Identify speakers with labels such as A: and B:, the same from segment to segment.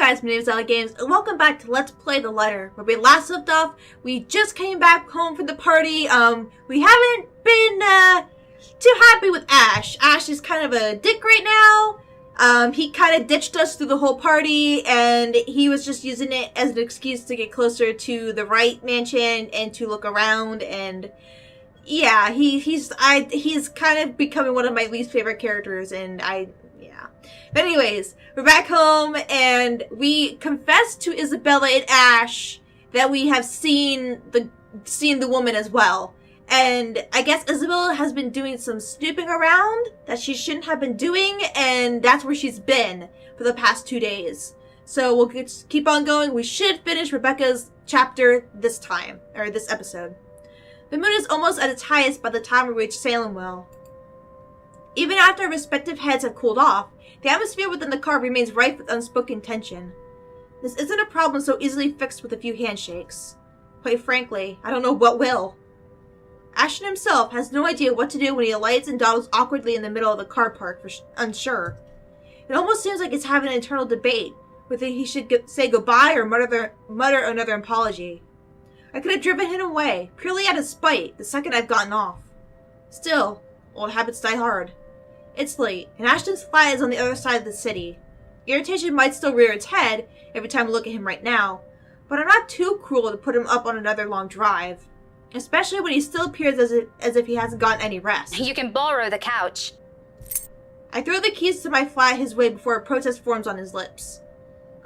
A: guys, my name is Ella Games, and welcome back to Let's Play The Letter. Where we last left off, we just came back home from the party. We haven't been, too happy with Ash. Ash is kind of a dick right now. He kind of ditched us through the whole party, and he was just using it as an excuse to get closer to the right mansion and to look around, and yeah, he's kind of becoming one of my least favorite characters, and But anyways, we're back home, and we confessed to Isabella and Ash that we have seen the woman as well. And I guess Isabella has been doing some snooping around that she shouldn't have been doing, and that's where she's been for the past 2 days. So we'll keep on going. We should finish Rebecca's chapter this time, or this episode. The moon is almost at its highest by the time we reach Salemville. Even after our respective heads have cooled off, the atmosphere within the car remains rife with unspoken tension. This isn't a problem so easily fixed with a few handshakes. Quite frankly, I don't know what will. Ashton himself has no idea what to do when he alights and dawdles awkwardly in the middle of the car park, unsure. It almost seems like he's having an internal debate, whether he should say goodbye or mutter another apology. I could have driven him away, purely out of spite, the second I've gotten off. Still, old habits die hard. It's late, and Ashton's flat is on the other side of the city. Irritation might still rear its head every time I look at him right now, but I'm not too cruel to put him up on another long drive. Especially when he still appears as if he hasn't gotten any rest.
B: You can borrow the couch.
A: I throw the keys to my flat his way before a protest forms on his lips.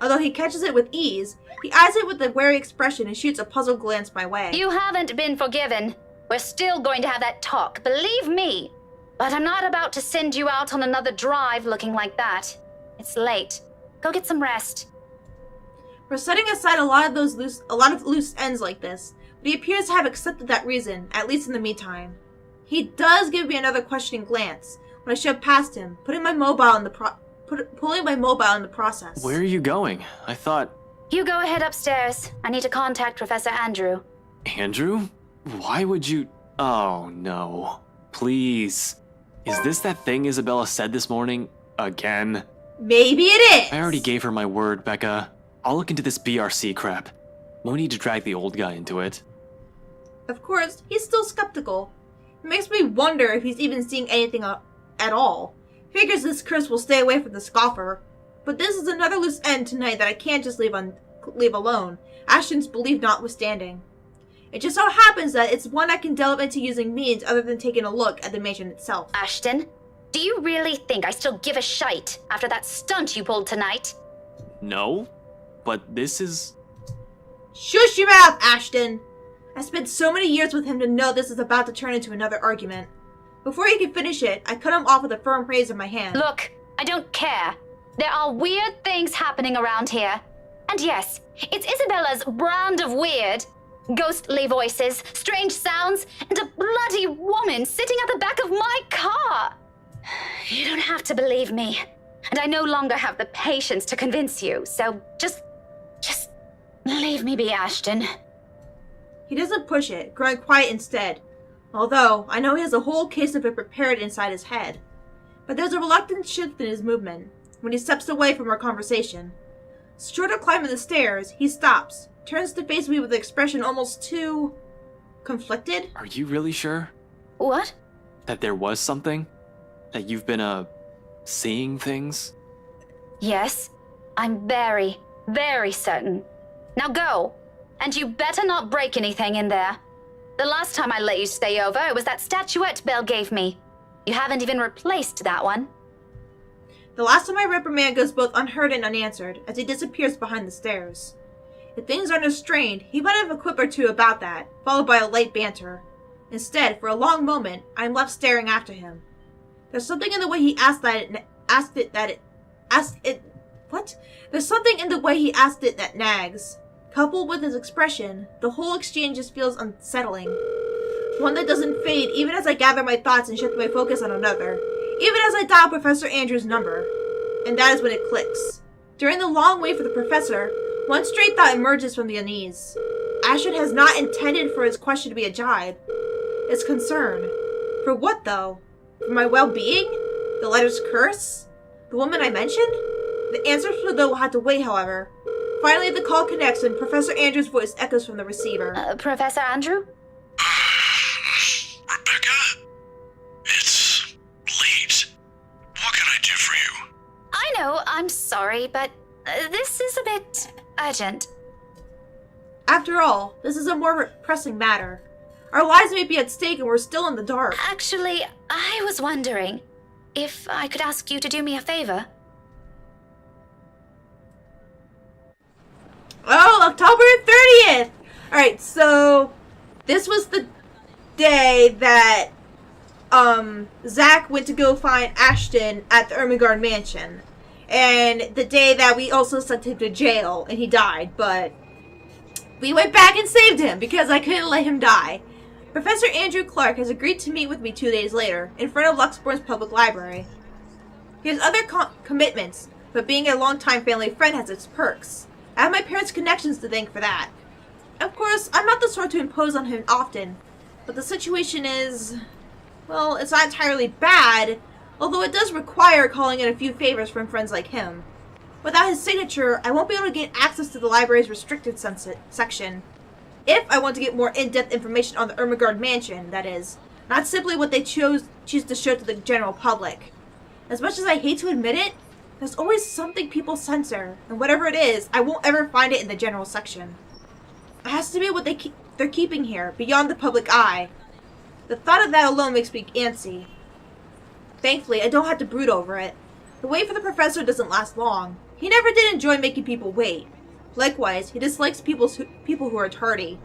A: Although he catches it with ease, he eyes it with a wary expression and shoots a puzzled glance my way.
B: You haven't been forgiven. We're still going to have that talk, believe me. But I'm not about to send you out on another drive looking like that. It's late. Go get some rest.
A: We're setting aside a lot of loose ends like this, but he appears to have accepted that reason, at least in the meantime. He does give me another questioning glance when I shove past him, pulling my mobile in the process.
C: Where are you going? I thought...
B: You go ahead upstairs. I need to contact Professor Andrew.
C: Andrew? Why would you... Oh, no. Please. Is this that thing Isabella said this morning? Again?
A: Maybe it is!
C: I already gave her my word, Becca. I'll look into this BRC crap. No need to drag the old guy into it.
A: Of course, he's still skeptical. It makes me wonder if he's even seeing anything at all. Figures this curse will stay away from the scoffer. But this is another loose end tonight that I can't just leave alone, Ashton's belief notwithstanding. It just so happens that it's one I can delve into using means other than taking a look at the mansion itself.
B: Ashton, do you really think I still give a shite after that stunt you pulled tonight?
C: No, but this is...
A: Shush your mouth, Ashton! I spent so many years with him to know this is about to turn into another argument. Before he could finish it, I cut him off with a firm raise of my hand.
B: Look, I don't care. There are weird things happening around here. And yes, it's Isabella's brand of weird. Ghostly voices, strange sounds, and a bloody woman sitting at the back of my car. You don't have to believe me. And I no longer have the patience to convince you, so just leave me be, Ashton.
A: He doesn't push it, growing quiet instead. Although, I know he has a whole case of it prepared inside his head. But there's a reluctant shift in his movement when he steps away from our conversation. Short of climbing the stairs, he stops, turns to face me with an expression almost too... conflicted?
C: Are you really sure?
B: What?
C: That there was something? That you've been, seeing things?
B: Yes, I'm very, very certain. Now go, and you better not break anything in there. The last time I let you stay over, it was that statuette Belle gave me. You haven't even replaced that one.
A: The last time I reprimand goes both unheard and unanswered, as he disappears behind the stairs. If things aren't strained, he might have a quip or two about that, followed by a light banter. Instead, for a long moment, I am left staring after him. There's something in the way he There's something in the way he asked it that nags. Coupled with his expression, the whole exchange just feels unsettling. One that doesn't fade even as I gather my thoughts and shift my focus on another. Even as I dial Professor Andrew's number. And that is when it clicks. During the long wait for the professor, one stray thought emerges from the unease. Ashton has not intended for his question to be a jibe. It's concern. For what, though? For my well-being? The letter's curse? The woman I mentioned? The answer to the will had to wait, however. Finally, the call connects and Professor Andrew's voice echoes from the receiver.
B: Professor Andrew?
D: Rebecca? It's late. What can I do for you?
B: I know, I'm sorry, but this is a bit urgent.
A: After all, this is a more pressing matter. Our lives may be at stake and we're still in the dark.
B: Actually, I was wondering if I could ask you to do me a favor.
A: Oh, October 30th! Alright, so this was the day that Zach went to go find Ashton at the Ermengarde mansion. And the day that we also sent him to jail and he died, but we went back and saved him because I couldn't let him die. Professor Andrew Clark has agreed to meet with me 2 days later in front of Luxborn's public library. He has other commitments, but being a longtime family friend has its perks. I have my parents' connections to thank for that. Of course, I'm not the sort to impose on him often, but the situation is, well, it's not entirely bad, although it does require calling in a few favors from friends like him. Without his signature, I won't be able to gain access to the library's restricted section. If I want to get more in-depth information on the Ermengarde mansion, that is. Not simply what they choose to show to the general public. As much as I hate to admit it, there's always something people censor, and whatever it is, I won't ever find it in the general section. It has to be what they're keeping here, beyond the public eye. The thought of that alone makes me antsy. Thankfully, I don't have to brood over it. The wait for the professor doesn't last long. He never did enjoy making people wait. Likewise, he dislikes people who are tardy.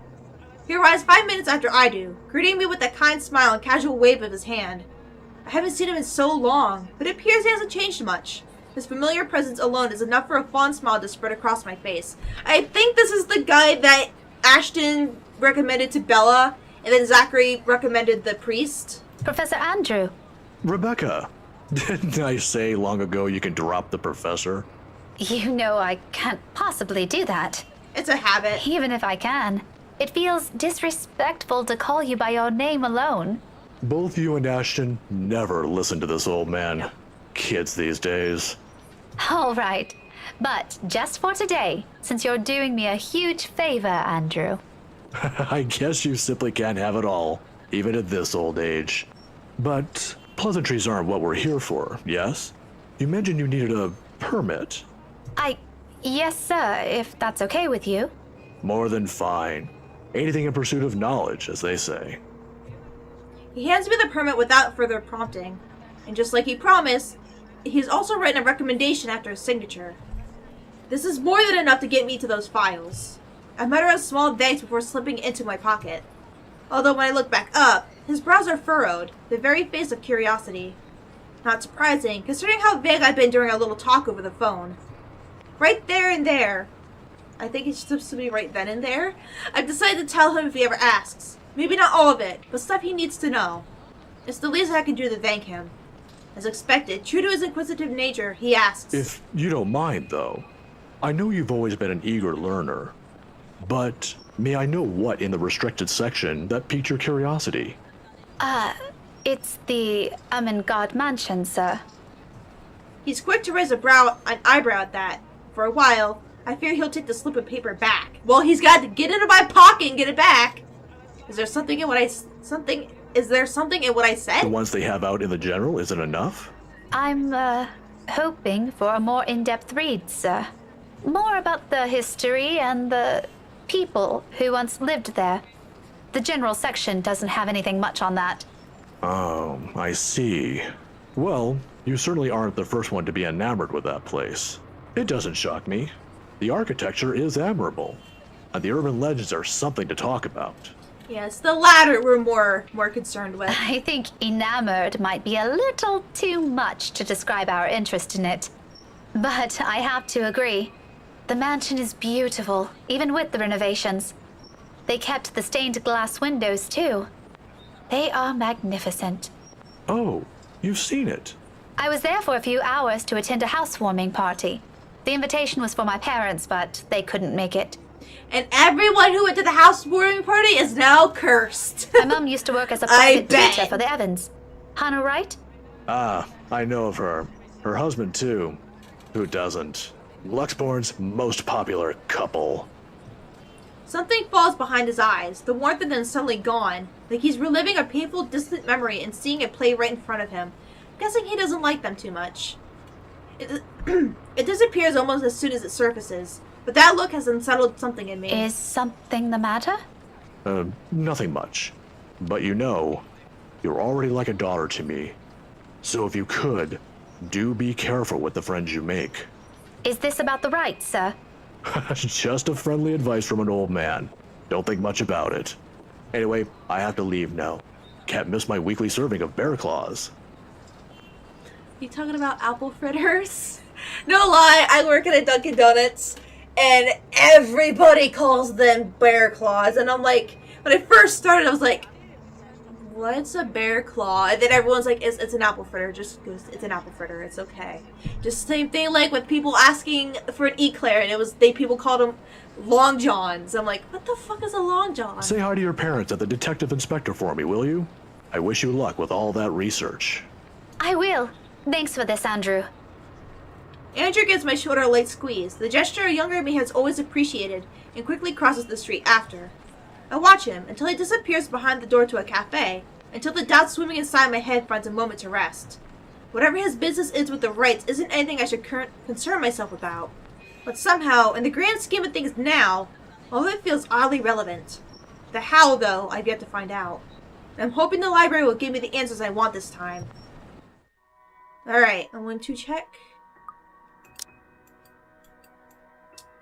A: He arrives 5 minutes after I do, greeting me with a kind smile and casual wave of his hand. I haven't seen him in so long, but it appears he hasn't changed much. His familiar presence alone is enough for a fond smile to spread across my face. I think this is the guy that Ashton recommended to Bella, and then Zachary recommended the priest.
B: Professor Andrew.
D: Rebecca, didn't I say long ago you can drop the professor?
B: You know I can't possibly do that.
A: It's a habit.
B: Even if I can. It feels disrespectful to call you by your name alone.
D: Both you and Ashton never listen to this old man. Kids these days.
B: All right. But just for today, since you're doing me a huge favor, Andrew.
D: I guess you simply can't have it all, even at this old age. But pleasantries aren't what we're here for, yes? You mentioned you needed a permit.
B: Yes, sir, if that's okay with you.
D: More than fine. Anything in pursuit of knowledge, as they say.
A: He hands me the permit without further prompting. And just like he promised, he's also written a recommendation after his signature. This is more than enough to get me to those files. I mutter a small thanks before slipping it into my pocket. Although when I look back up, his brows are furrowed, the very face of curiosity. Not surprising, considering how vague I've been during our little talk over the phone. Right there and there. I think it's supposed to be right then and there. I've decided to tell him if he ever asks. Maybe not all of it, but stuff he needs to know. It's the least I can do to thank him. As expected, true to his inquisitive nature, he asks.
D: If you don't mind, though, I know you've always been an eager learner. But may I know what in the restricted section that piqued your curiosity?
B: It's the Ermengarde mansion, sir.
A: He's quick to raise an eyebrow at that. For a while, I fear he'll take the slip of paper back. Well, he's got to get into my pocket and get it back. Is there something in what I said?
D: The ones they have out in the general isn't enough?
B: I'm, hoping for a more in-depth read, sir. More about the history and the people who once lived there. The general section doesn't have anything much on that.
D: Oh, I see. Well, you certainly aren't the first one to be enamored with that place. It doesn't shock me. The architecture is admirable, and the urban legends are something to talk about.
A: Yes, the latter we're more concerned with.
B: I think enamored might be a little too much to describe our interest in it. But I have to agree. The mansion is beautiful, even with the renovations. They kept the stained glass windows, too. They are magnificent.
D: Oh, you've seen it.
B: I was there for a few hours to attend a housewarming party. The invitation was for my parents, but they couldn't make it.
A: And everyone who went to the housewarming party is now cursed.
B: My mom used to work as a private tutor for the Evans. Hannah, right?
D: Ah, I know of her. Her husband, too. Who doesn't? Luxborn's most popular couple.
A: Something falls behind his eyes, the warmth and then suddenly gone, like he's reliving a painful, distant memory and seeing it play right in front of him. I'm guessing he doesn't like them too much. It disappears almost as soon as it surfaces, but that look has unsettled something in me.
B: Is something the matter?
D: Nothing much. But you know, you're already like a daughter to me. So if you could, do be careful with the friends you make.
B: Is this about the rights, sir?
D: Just a friendly advice from an old man. Don't think much about it. Anyway, I have to leave now. Can't miss my weekly serving of bear claws.
A: You talking about apple fritters? No lie, I work at a Dunkin' Donuts, and everybody calls them bear claws. And I'm like, when I first started, I was like, what's a bear claw? And then everyone's like, it's an apple fritter. Just goes, it's an apple fritter. It's okay. Just same thing like with people asking for an eclair, and people called them long johns. I'm like, what the fuck is a long john?
D: Say hi to your parents at the detective inspector for me, will you? I wish you luck with all that research.
B: I will. Thanks for this, Andrew.
A: Andrew gives my shoulder a light squeeze. The gesture a younger me has always appreciated, and quickly crosses the street after. I watch him until he disappears behind the door to a cafe, until the doubt swimming inside my head finds a moment to rest. Whatever his business is with the rights isn't anything I should concern myself about. But somehow, in the grand scheme of things now, all of it feels oddly relevant. The how, though, I've yet to find out. I'm hoping the library will give me the answers I want this time. Alright, I'm going to check.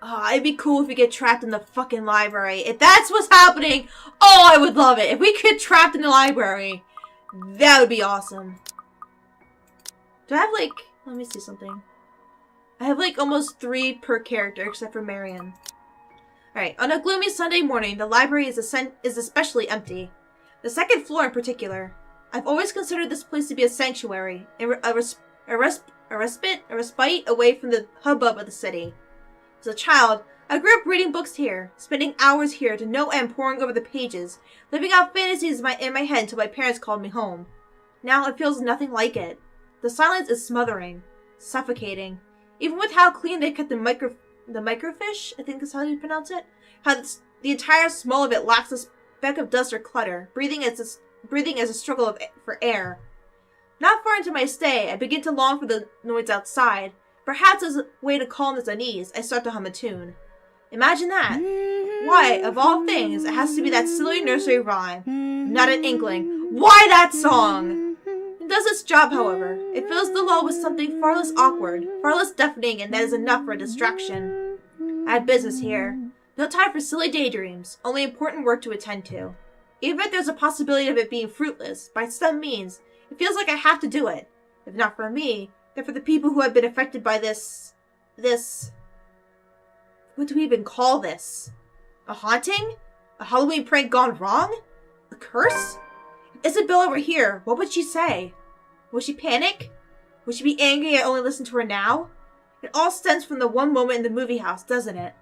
A: Oh, it'd be cool if we get trapped in the fucking library. If that's what's happening, oh, I would love it. If we get trapped in the library, that would be awesome. Do I have, like, let me see something. I have, like, almost 3 per character, except for Marion. Alright, on a gloomy Sunday morning, the library is especially empty. The second floor in particular. I've always considered this place to be a sanctuary, a respite away from the hubbub of the city. As a child, I grew up reading books here, spending hours here to no end poring over the pages, living out fantasies in my head until my parents called me home. Now it feels nothing like it. The silence is smothering, suffocating. Even with how clean they kept the microfiche, I think is how you pronounce it, how the entire smell of it lacks a speck of dust or clutter, breathing as a struggle for air. Not far into my stay, I begin to long for the noise outside. Perhaps as a way to calm this unease, I start to hum a tune. Imagine that. Why, of all things, it has to be that silly nursery rhyme. Not an inkling. Why that song? It does its job, however. It fills the lull with something far less awkward, far less deafening, and that is enough for a distraction. I have business here. No time for silly daydreams, only important work to attend to. Even if there's a possibility of it being fruitless, by some means, it feels like I have to do it. If not for me, then for the people who have been affected by this... What do we even call this? A haunting? A Halloween prank gone wrong? A curse? If Isabella were here, what would she say? Would she panic? Would she be angry I only listened to her now? It all stems from the one moment in the movie house, doesn't it?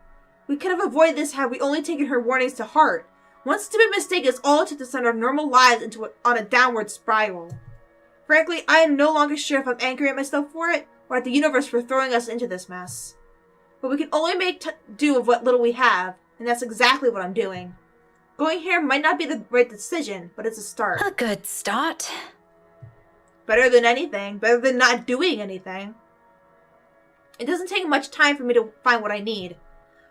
A: We could have avoided this had we only taken her warnings to heart. One stupid mistake is all it took to send our normal lives on a downward spiral. Frankly, I am no longer sure if I'm angry at myself for it, or at the universe for throwing us into this mess. But we can only make do of what little we have, and that's exactly what I'm doing. Going here might not be the right decision, but it's a start.
B: A good start.
A: Better than anything, better than not doing anything. It doesn't take much time for me to find what I need.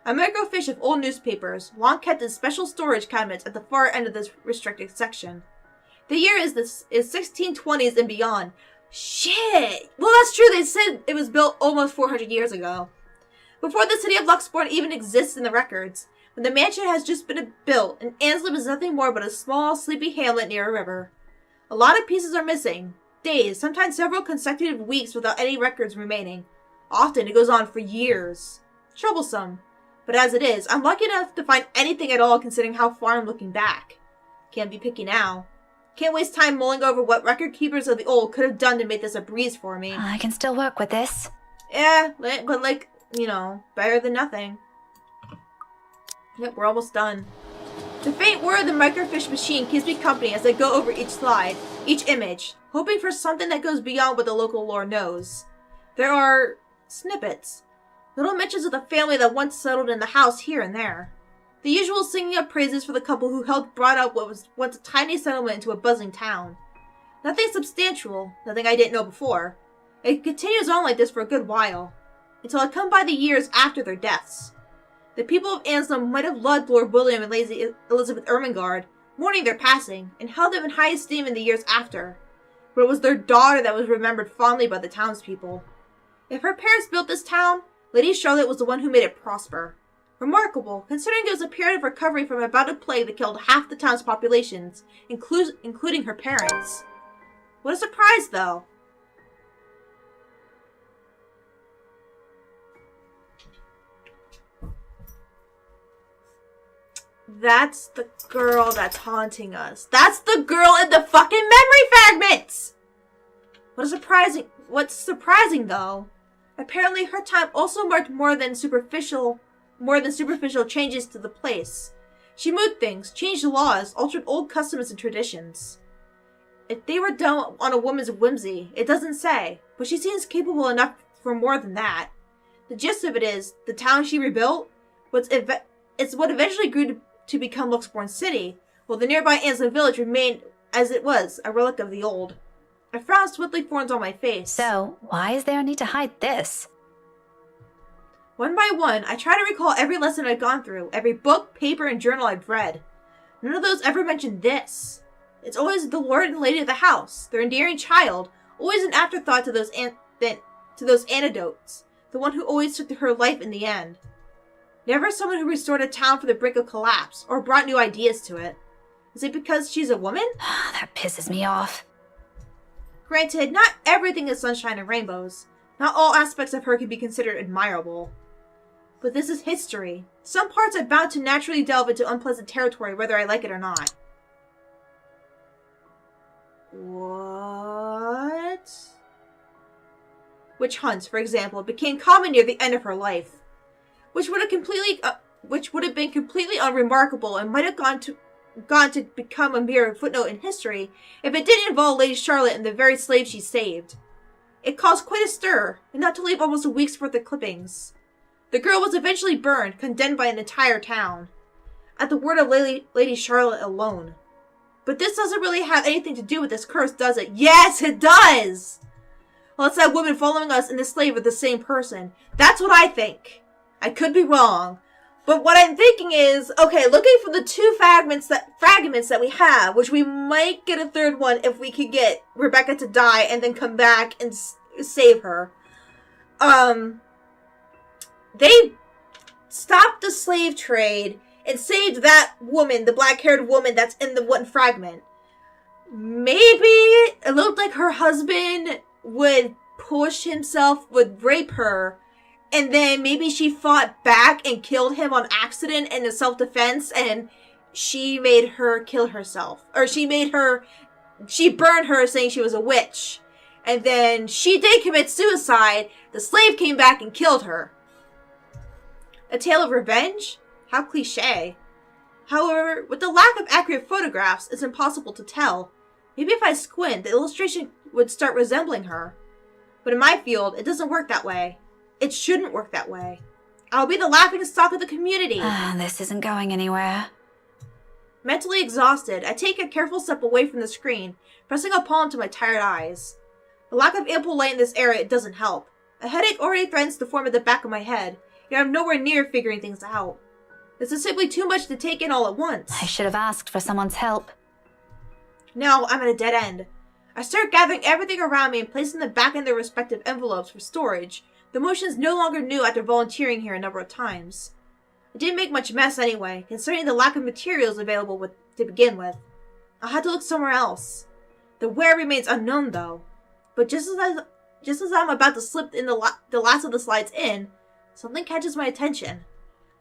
A: A microfiche of old newspapers, long kept in special storage cabinets at the far end of this restricted section. The year is 1620s and beyond. Shit! Well, that's true. They said it was built almost 400 years ago. Before the city of Luxborn even exists in the records, when the mansion has just been built, and Anslip is nothing more but a small, sleepy hamlet near a river. A lot of pieces are missing. Days, sometimes several consecutive weeks without any records remaining. Often it goes on for years. Troublesome. But as it is, I'm lucky enough to find anything at all considering how far I'm looking back. Can't be picky now. Can't waste time mulling over what record keepers of the old could have done to make this a breeze for me.
B: I can still work with this.
A: Yeah, but like, you know, better than nothing. Yep, we're almost done. The faint whir of the microfiche machine keeps me company as I go over each slide, each image, hoping for something that goes beyond what the local lore knows. There are snippets. Little mentions of the family that once settled in the house here and there. The usual singing of praises for the couple who helped brought up what was once a tiny settlement into a buzzing town. Nothing substantial, nothing I didn't know before. It continues on like this for a good while, until I come by the years after their deaths. The people of Anselm might have loved Lord William and Lady Elizabeth Ermengarde, mourning their passing, and held them in high esteem in the years after. But it was their daughter that was remembered fondly by the townspeople. If her parents built this town, Lady Charlotte was the one who made it prosper. Remarkable, considering it was a period of recovery from a bout of plague that killed half the town's populations, including her parents. What a surprise, though. That's the girl that's haunting us. That's the girl in the fucking memory fragments! What's surprising, though, apparently her time also marked more than superficial changes to the place. She moved things, changed laws, altered old customs and traditions. If they were done on a woman's whimsy, it doesn't say, but she seems capable enough for more than that. The gist of it is, the town she rebuilt, it's what eventually grew to become Luxbourne City, while the nearby Anselm village remained as it was, a relic of the old. A frown swiftly forms on my face.
B: So, why is there a need to hide this?
A: One by one, I try to recall every lesson I've gone through, every book, paper, and journal I've read. None of those ever mentioned this. It's always the lord and lady of the house, their endearing child, always an afterthought to those anecdotes, the one who always took her life in the end. Never someone who restored a town from the brink of collapse, or brought new ideas to it. Is it because she's a woman?
B: That pisses me off.
A: Granted, not everything is sunshine and rainbows. Not all aspects of her can be considered admirable. But this is history. Some parts are bound to naturally delve into unpleasant territory whether I like it or not. What? Witch hunts, for example, became common near the end of her life. Which would have been completely unremarkable and might have gone to become a mere footnote in history if it didn't involve Lady Charlotte and the very slave she saved. It caused quite a stir, and not to leave almost a week's worth of clippings. The girl was eventually burned, condemned by an entire town, at the word of Lady Charlotte alone. But this doesn't really have anything to do with this curse, does it? Yes, it does! Unless that woman following us and the slave are the same person. That's what I think. I could be wrong. But what I'm thinking is, okay, looking for the two fragments that we have, which we might get a third one if we could get Rebecca to die and then come back and save her. They stopped the slave trade and saved that woman, the black-haired woman that's in the one fragment. Maybe it looked like her husband would rape her, and then maybe she fought back and killed him on accident in a self-defense, and she made her kill herself. Or she burned her saying she was a witch. And then she did commit suicide. The slave came back and killed her. A tale of revenge? How cliche. However, with the lack of accurate photographs, it's impossible to tell. Maybe if I squint, the illustration would start resembling her. But in my field, it doesn't work that way. It shouldn't work that way. I'll be the laughingstock of the community.
B: This isn't going anywhere.
A: Mentally exhausted, I take a careful step away from the screen, pressing a palm to my tired eyes. The lack of ample light in this area doesn't help. A headache already threatens to form at the back of my head, yet I'm nowhere near figuring things out. This is simply too much to take in all at once.
B: I should have asked for someone's help.
A: Now I'm at a dead end. I start gathering everything around me and placing them back in their respective envelopes for storage. The motion's no longer new after volunteering here a number of times. I didn't make much mess anyway, considering the lack of materials available to begin with. I'll have to look somewhere else. The where remains unknown though. But just as I'm about to slip in the last of the slides in, something catches my attention.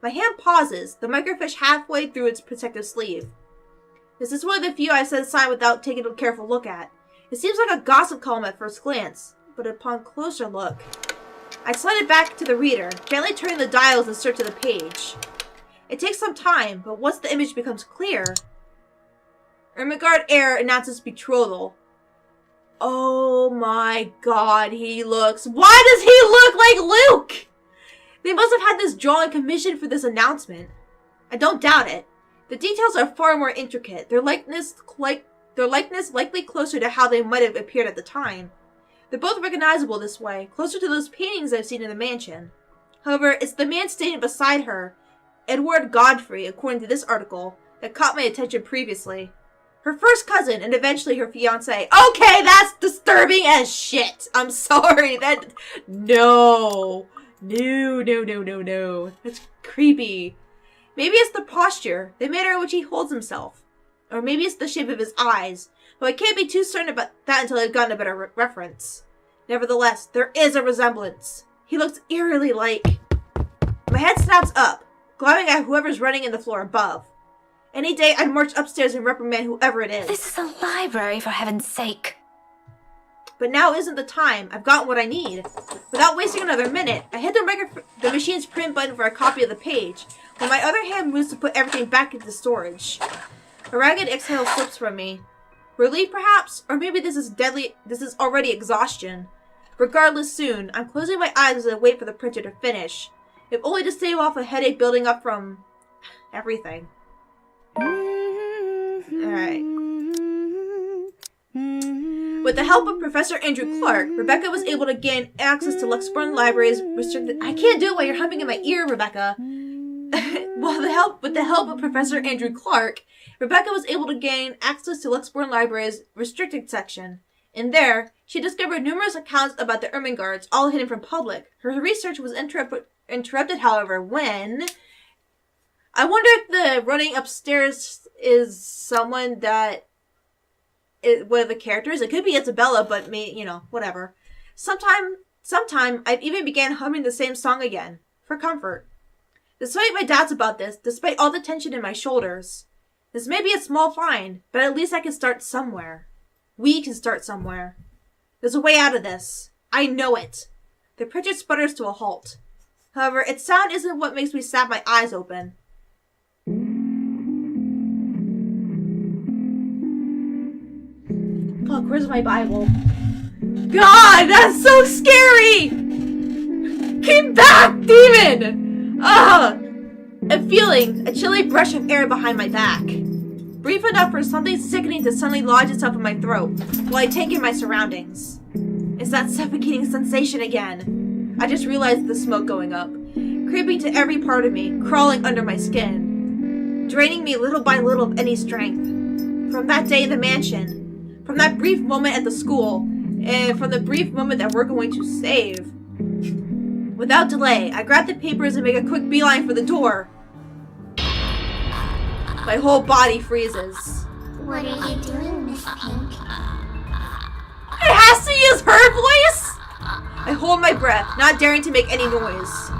A: My hand pauses, the microfiche halfway through its protective sleeve. This is one of the few I set aside without taking a careful look at. It seems like a gossip column at first glance, but upon closer look, I slide it back to the reader, gently turning the dials in search of the page. It takes some time, but once the image becomes clear, Ermengarde heir announces betrothal. Oh my god, he looks... Why does he look like Luke? They must have had this drawing commissioned for this announcement. I don't doubt it. The details are far more intricate. Their likeness likely closer to how they might have appeared at the time. They're both recognizable this way, closer to those paintings I've seen in the mansion. However, it's the man standing beside her, Edward Godfrey, according to this article, that caught my attention previously. Her first cousin, and eventually her fiancé. Okay, that's disturbing as shit. I'm sorry, No. No. That's creepy. Maybe it's the posture, the manner in which he holds himself. Or maybe it's the shape of his eyes, but I can't be too certain about that until I've gotten a better reference. Nevertheless, there is a resemblance. He looks eerily like... My head snaps up, glaring at whoever's running in the floor above. Any day I'd march upstairs and reprimand whoever it is.
B: This is a library, for heaven's sake.
A: But now isn't the time. I've gotten what I need. Without wasting another minute, I hit the machine's print button for a copy of the page, while my other hand moves to put everything back into storage. A ragged exhale slips from me. Relief, perhaps? Or maybe this is already exhaustion. Regardless, soon, I'm closing my eyes as I wait for the printer to finish, if only to stave off a headache building up from... everything. Alright. With the help of Professor Andrew Clark, Rebecca was able to gain access to Luxburn Library's restricted... I can't do it while you're humming in my ear, Rebecca! With the help of Professor Andrew Clark, Rebecca was able to gain access to Luxburn Library's restricted section. In there, she discovered numerous accounts about the Ermengardes, all hidden from public. Her research was interrupted, however, when... I wonder if the running upstairs is someone that... one of the characters. It could be Isabella, but whatever. Sometime, I've even began humming the same song again, for comfort. Despite my doubts about this, despite all the tension in my shoulders, this may be a small find, but at least I can start somewhere. We can start somewhere. There's a way out of this. I know it. The printer sputters to a halt. However, its sound isn't what makes me snap my eyes open. Fuck, where's my Bible? God, that's so scary! Come back, demon! Ugh! I'm feeling a chilly brush of air behind my back. Brief enough for something sickening to suddenly lodge itself in my throat while I take in my surroundings. It's that suffocating sensation again. I just realized the smoke going up, creeping to every part of me, crawling under my skin, draining me little by little of any strength. From that day in the mansion, from that brief moment at the school, and from the brief moment that we're going to save. Without delay, I grab the papers and make a quick beeline for the door. My whole body freezes.
E: What are you doing, Miss Pink?
A: It has to use her voice? I hold my breath, not daring to make any noise.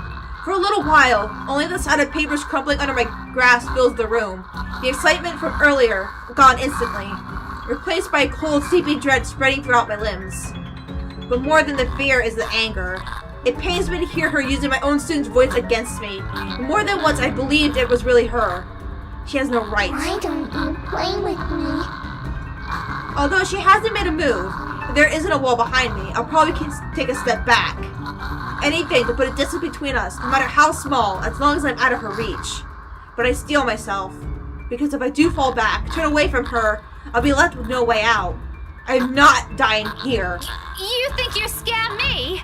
A: For a little while, only the sound of papers crumpling under my grasp fills the room. The excitement from earlier, gone instantly, replaced by a cold, seeping dread spreading throughout my limbs. But more than the fear is the anger. It pains me to hear her using my own student's voice against me. More than once I believed it was really her. She has no right.
E: Why don't you play with me?
A: Although she hasn't made a move, if there isn't a wall behind me, I'll probably take a step back. Anything to put a distance between us, no matter how small, as long as I'm out of her reach. But I steel myself, because if I do fall back, turn away from her, I'll be left with no way out. I'm not dying here.
B: You think you scare me?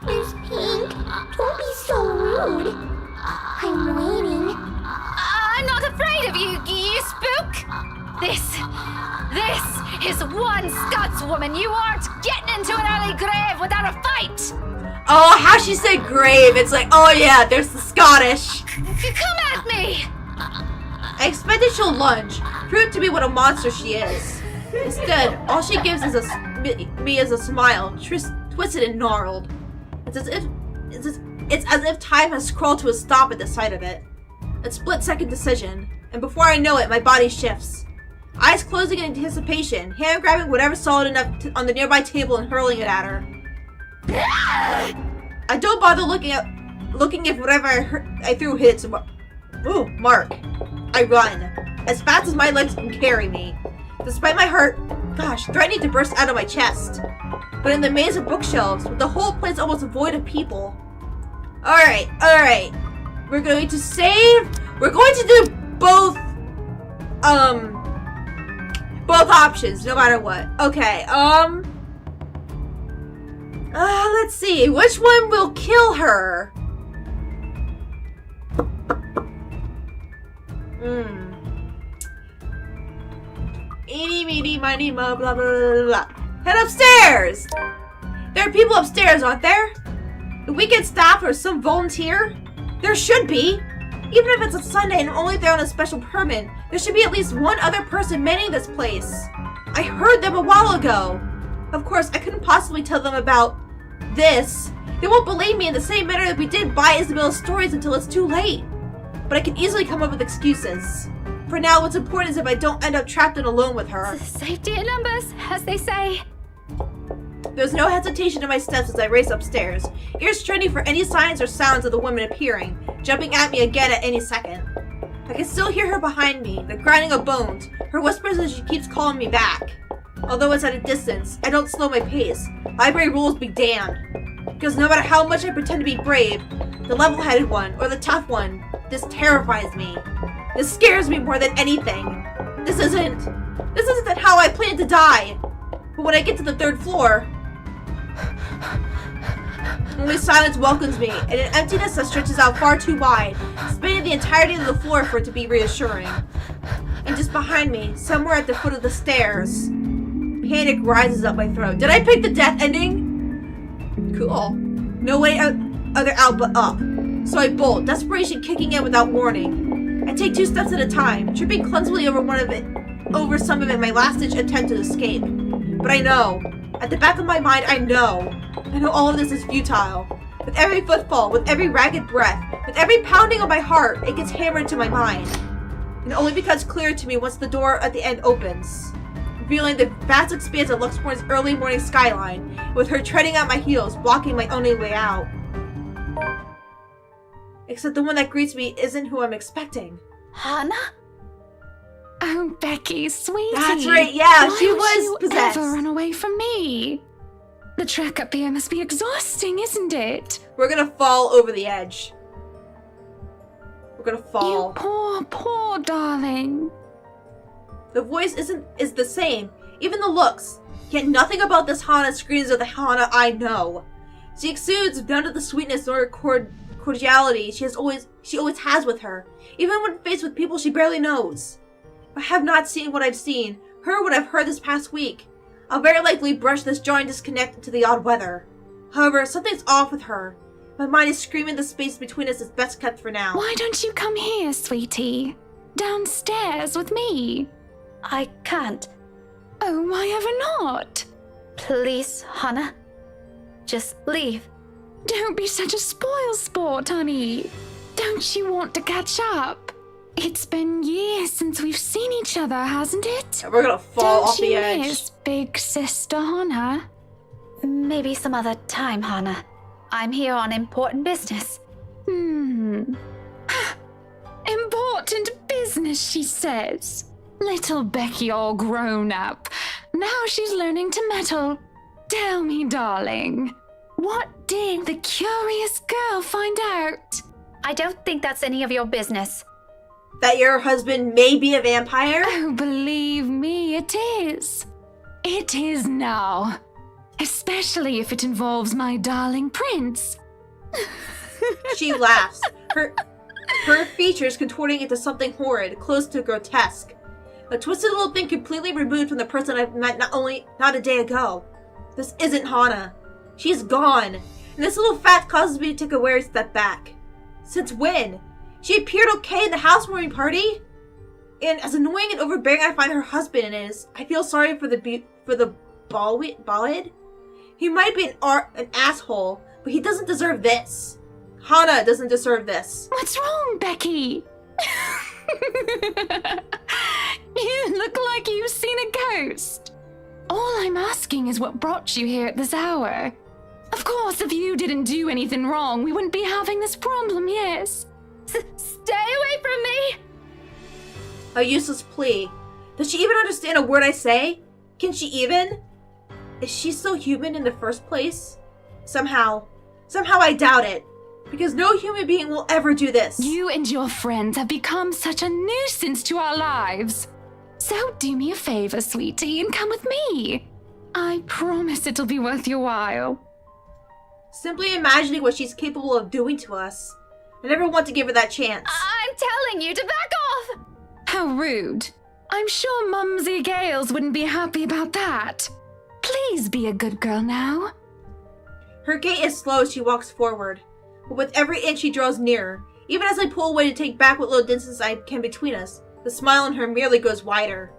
E: Miss Pink, don't be so rude. I'm waiting.
B: I'm not afraid of you, you spook. This is one Scotswoman. You aren't getting into an early grave without a fight.
A: Oh, how she said grave. It's like, oh yeah, there's the Scottish.
B: Come at me.
A: I expected she'll lunge, prove to be what a monster she is. Instead, all she gives is me is a smile, twisted and gnarled. It's as if time has crawled to a stop at the sight of it. A split-second decision, and before I know it, my body shifts. Eyes closing in anticipation, hand grabbing whatever's solid enough on the nearby table and hurling it at her. I don't bother looking if whatever I threw hits. Ooh, Mark. I run as fast as my legs can carry me. Despite my hurt, gosh, threatening to burst out of my chest. But in the maze of bookshelves, with the whole place almost void of people. Alright. We're going to save. We're going to do both options, no matter what. Okay, let's see. Which one will kill her? Eeny, meeny, miny, mo, blah, blah, blah, blah. Head upstairs! There are people upstairs, aren't there? The weekend staff or some volunteer? There should be. Even if it's a Sunday and only there on a special permit, there should be at least one other person manning this place. I heard them a while ago. Of course, I couldn't possibly tell them about this. They won't believe me in the same manner that we did buy Isabella's stories until it's too late. But I can easily come up with excuses. For now, what's important is if I don't end up trapped and alone with her.
B: Safety in numbers, as they say.
A: There's no hesitation in my steps as I race upstairs, ears straining for any signs or sounds of the woman appearing, jumping at me again at any second. I can still hear her behind me, the grinding of bones, her whispers as she keeps calling me back. Although it's at a distance, I don't slow my pace. Library rules be damned. Because no matter how much I pretend to be brave, the level-headed one, or the tough one, this terrifies me. This scares me more than anything. This isn't how I plan to die. But when I get to the 3rd floor, only silence welcomes me, and an emptiness that stretches out far too wide, spanning the entirety of the floor for it to be reassuring. And just behind me, somewhere at the foot of the stairs, panic rises up my throat. Did I pick the death ending? Cool. No way other out but up. So I bolt, desperation kicking in without warning. I take 2 steps at a time, tripping clumsily over some of it my last-ditch attempt to escape. But I know. At the back of my mind, I know all of this is futile. With every footfall, with every ragged breath, with every pounding of my heart, it gets hammered into my mind. It only becomes clear to me once the door at the end opens, revealing the vast expanse of Luxport's early morning skyline, with her treading at my heels, blocking my only way out. Except the one that greets me isn't who I'm expecting.
B: Hannah?
F: Oh, Becky, sweetie.
A: That's right, yeah,
F: Why
A: she
F: would
A: was
F: you
A: possessed.
F: ever run away from me? The trek up here must be exhausting, isn't it?
A: We're gonna fall over the edge. We're gonna fall.
F: You poor darling.
A: The voice is the same, even the looks. Yet nothing about this Hana screams of the Hana I know. She exudes none of the sweetness nor cordiality she always has with her, even when faced with people she barely knows. If I have not seen what I've seen, heard what I've heard this past week, I'll very likely brush this jarring disconnect into the odd weather. However, something's off with her. My mind is screaming the space between us is best kept for now.
F: Why don't you come here, sweetie? Downstairs with me.
B: I can't.
F: Oh, why ever not?
B: Please, Hannah. Just leave.
F: Don't be such a spoilsport, honey. Don't you want to catch up? It's been years since we've seen each other, hasn't it?
A: We're gonna fall off the
F: Don't
A: edge.
F: you miss big sister Hannah?
B: Maybe some other time, Hannah. I'm here on important business.
F: Important business, she says. Little Becky all grown up. Now she's learning to meddle. Tell me, darling, what did the curious girl find out?
B: I don't think that's any of your business.
A: That your husband may be a vampire?
F: Oh, believe me, it is. It is now. Especially if it involves my darling prince.
A: She laughs, her features contorting into something horrid, close to grotesque. A twisted little thing completely removed from the person I've met not a day ago. This isn't Hana. She's gone, and this little fact causes me to take a wary step back. Since when? She appeared okay in the housewarming party? And as annoying and overbearing I find her husband is, I feel sorry for the ballad. He might be an asshole, but he doesn't deserve this. Hana doesn't deserve this.
F: What's wrong, Becky? You look like you've seen a ghost. All I'm asking is what brought you here at this hour. Of course, if you didn't do anything wrong, we wouldn't be having this problem, yes?
B: Stay away from me!
A: A useless plea. Does she even understand a word I say? Can she even? Is she so human in the first place? Somehow I doubt it. Because no human being will ever do this.
F: You and your friends have become such a nuisance to our lives. So do me a favor, sweetie, and come with me. I promise it'll be worth your while.
A: Simply imagining what she's capable of doing to us. I never want to give her that chance.
B: I'm telling you to back off!
F: How rude. I'm sure Mumsy Gales wouldn't be happy about that. Please be a good girl now.
A: Her gait is slow as she walks forward, but with every inch she draws nearer. Even as I pull away to take back what little distance I can between us, the smile on her merely grows wider.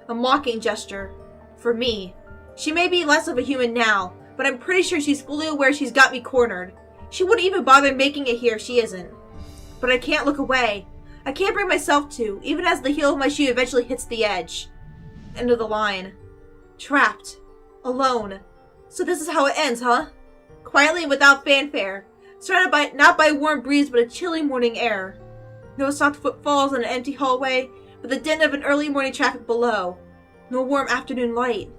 A: A mocking gesture. For me. She may be less of a human now, but I'm pretty sure she's fully aware she's got me cornered. She wouldn't even bother making it here if she isn't. But I can't look away. I can't bring myself to, even as the heel of my shoe eventually hits the edge. End of the line. Trapped. Alone. So this is how it ends, huh? Quietly and without fanfare. Surrounded by, not by a warm breeze, but a chilly morning air. No soft footfalls in an empty hallway, but the din of an early morning traffic below. No warm afternoon light.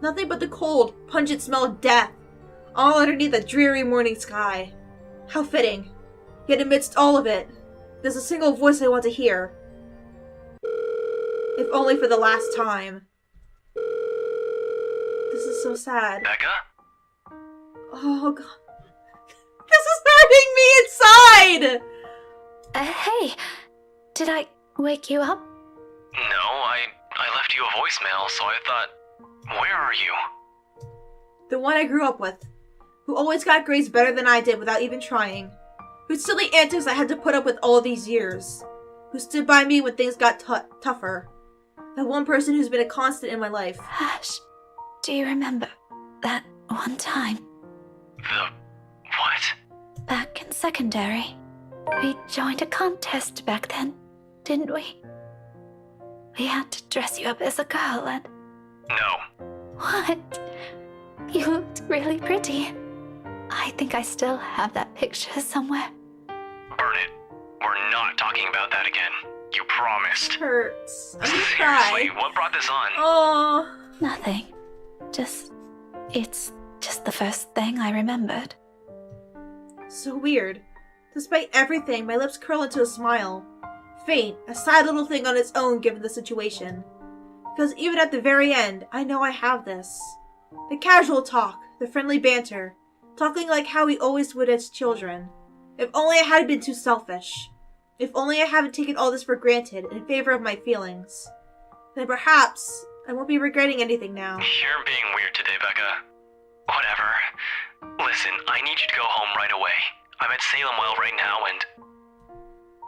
A: Nothing but the cold, pungent smell of death. All underneath a dreary morning sky. How fitting. Yet amidst all of it, there's a single voice I want to hear. If only for the last time. This is so sad.
C: Becca?
A: Oh, God. This is hurting me inside!
B: Hey, did I wake you up?
C: No, I left you a voicemail, so I thought, where are you?
A: The one I grew up with. Who always got grades better than I did without even trying. Whose silly antics I had to put up with all these years. Who stood by me when things got tougher. That one person who's been a constant in my life.
B: Ash, do you remember that one time?
C: The what?
B: Back in secondary. We joined a contest back then, didn't we? We had to dress you up as a girl and...
C: No.
B: What? You looked really pretty. I think I still have that picture somewhere.
C: Burn it. We're not talking about that again. You promised.
A: Hurts. I'm gonna cry.
C: Seriously, what brought this on?
A: Oh.
B: Nothing. It's just the first thing I remembered.
A: So weird. Despite everything, my lips curl into a smile. Faint, a sad little thing on its own given the situation. Because even at the very end, I know I have this. The casual talk, the friendly banter, talking like how we always would as children. If only I hadn't been too selfish. If only I haven't taken all this for granted in favor of my feelings. Then perhaps I won't be regretting anything now.
C: You're being weird today, Becca. Whatever. Listen, I need you to go home right away. I'm at Salemwell right now and...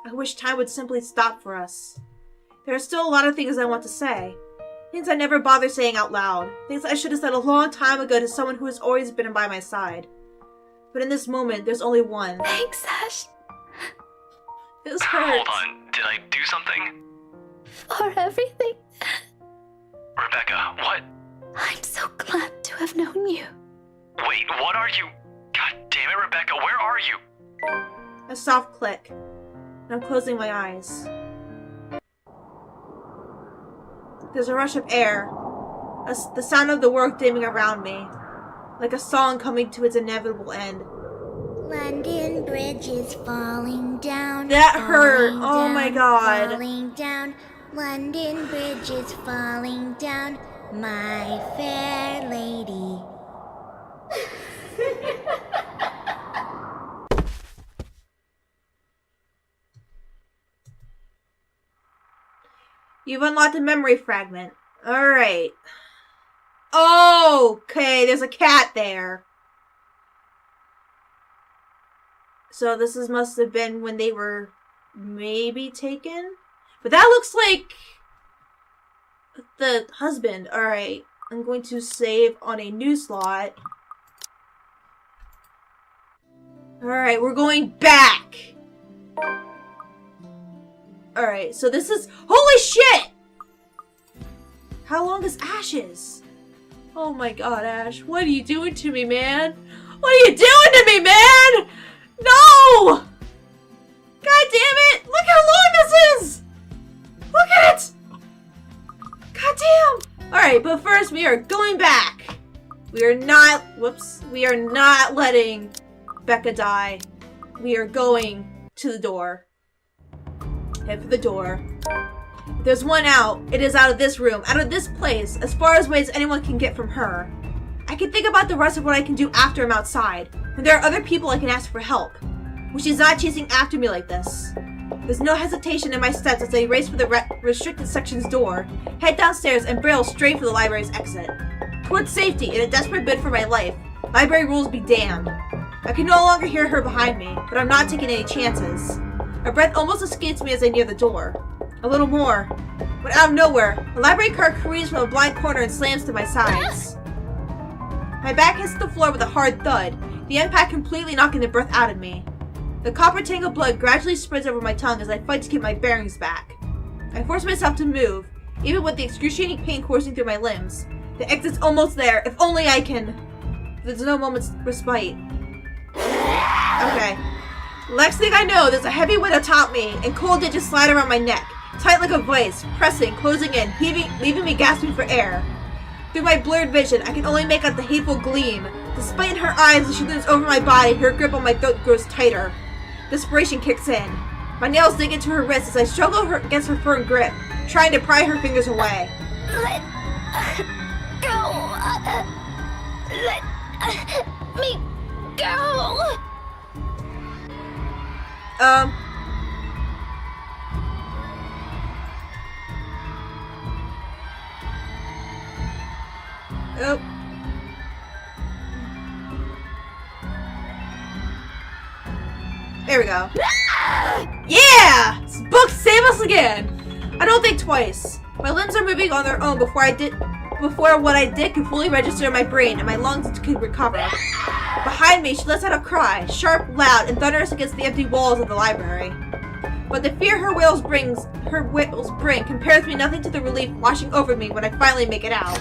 A: I wish time would simply stop for us. There are still a lot of things I want to say. Things I never bother saying out loud. Things I should have said a long time ago to someone who has always been by my side. But in this moment, there's only one.
B: Thanks, Ash.
A: This hurts.
C: Hold on, did I do something?
B: For everything.
C: Rebecca, what?
B: I'm so glad to have known you.
C: Wait, what are you? God damn it, Rebecca, where are you?
A: A soft click. And I'm closing my eyes. There's a rush of air. The sound of the world dimming around me. Like a song coming to its inevitable end.
E: London Bridge is falling down.
A: That hurt.
E: Falling
A: Oh
E: down,
A: my God.
E: Falling down. London Bridge is falling down. My fair lady.
A: You've unlocked a memory fragment. Alright. Oh, okay, there's a cat there. So this must have been when they were maybe taken? But that looks like the husband. Alright, I'm going to save on a new slot. Alright, we're going back. Alright, so this is... Holy shit! How long is Ash's? Oh my god, Ash. What are you doing to me, man? What are you doing to me, man? No! God damn it! Look how long this is! Look at it! God damn! Alright, Alright, but first we are going back. We are not letting Becca die. We are going to the door. Head for the door. If there's one out, it is out of this room, out of this place, as far away as anyone can get from her. I can think about the rest of what I can do after I'm outside, when there are other people I can ask for help. When she's not chasing after me like this. There's no hesitation in my steps as I race for the restricted section's door, head downstairs, and barrel straight for the library's exit. Towards safety, in a desperate bid for my life. Library rules be damned. I can no longer hear her behind me, but I'm not taking any chances. My breath almost escapes me as I near the door. A little more. When out of nowhere, a library car careens from a blind corner and slams to my sides. My back hits the floor with a hard thud, the impact completely knocking the breath out of me. The copper-tangled blood gradually spreads over my tongue as I fight to get my bearings back. I force myself to move, even with the excruciating pain coursing through my limbs. The exit's almost there, if only I can... There's no moment's respite. Okay. Next thing I know, there's a heavy weight atop me, and cold digits slide around my neck, tight like a vice, pressing, closing in, leaving me gasping for air. Through my blurred vision, I can only make out the hateful gleam. Despite in her eyes as she leans over my body, her grip on my throat grows tighter. Desperation kicks in. My nails dig into her wrist as I struggle against her firm grip, trying to pry her fingers away.
B: Let go. Let me go.
A: Oh. There we go. Yeah! This book save us again! I don't think twice. My limbs are moving on their own before what I did could fully register in my brain and my lungs could recover. Behind me, she lets out a cry, sharp, loud, and thunderous against the empty walls of the library. But the fear her wails bring compares to nothing to the relief washing over me when I finally make it out.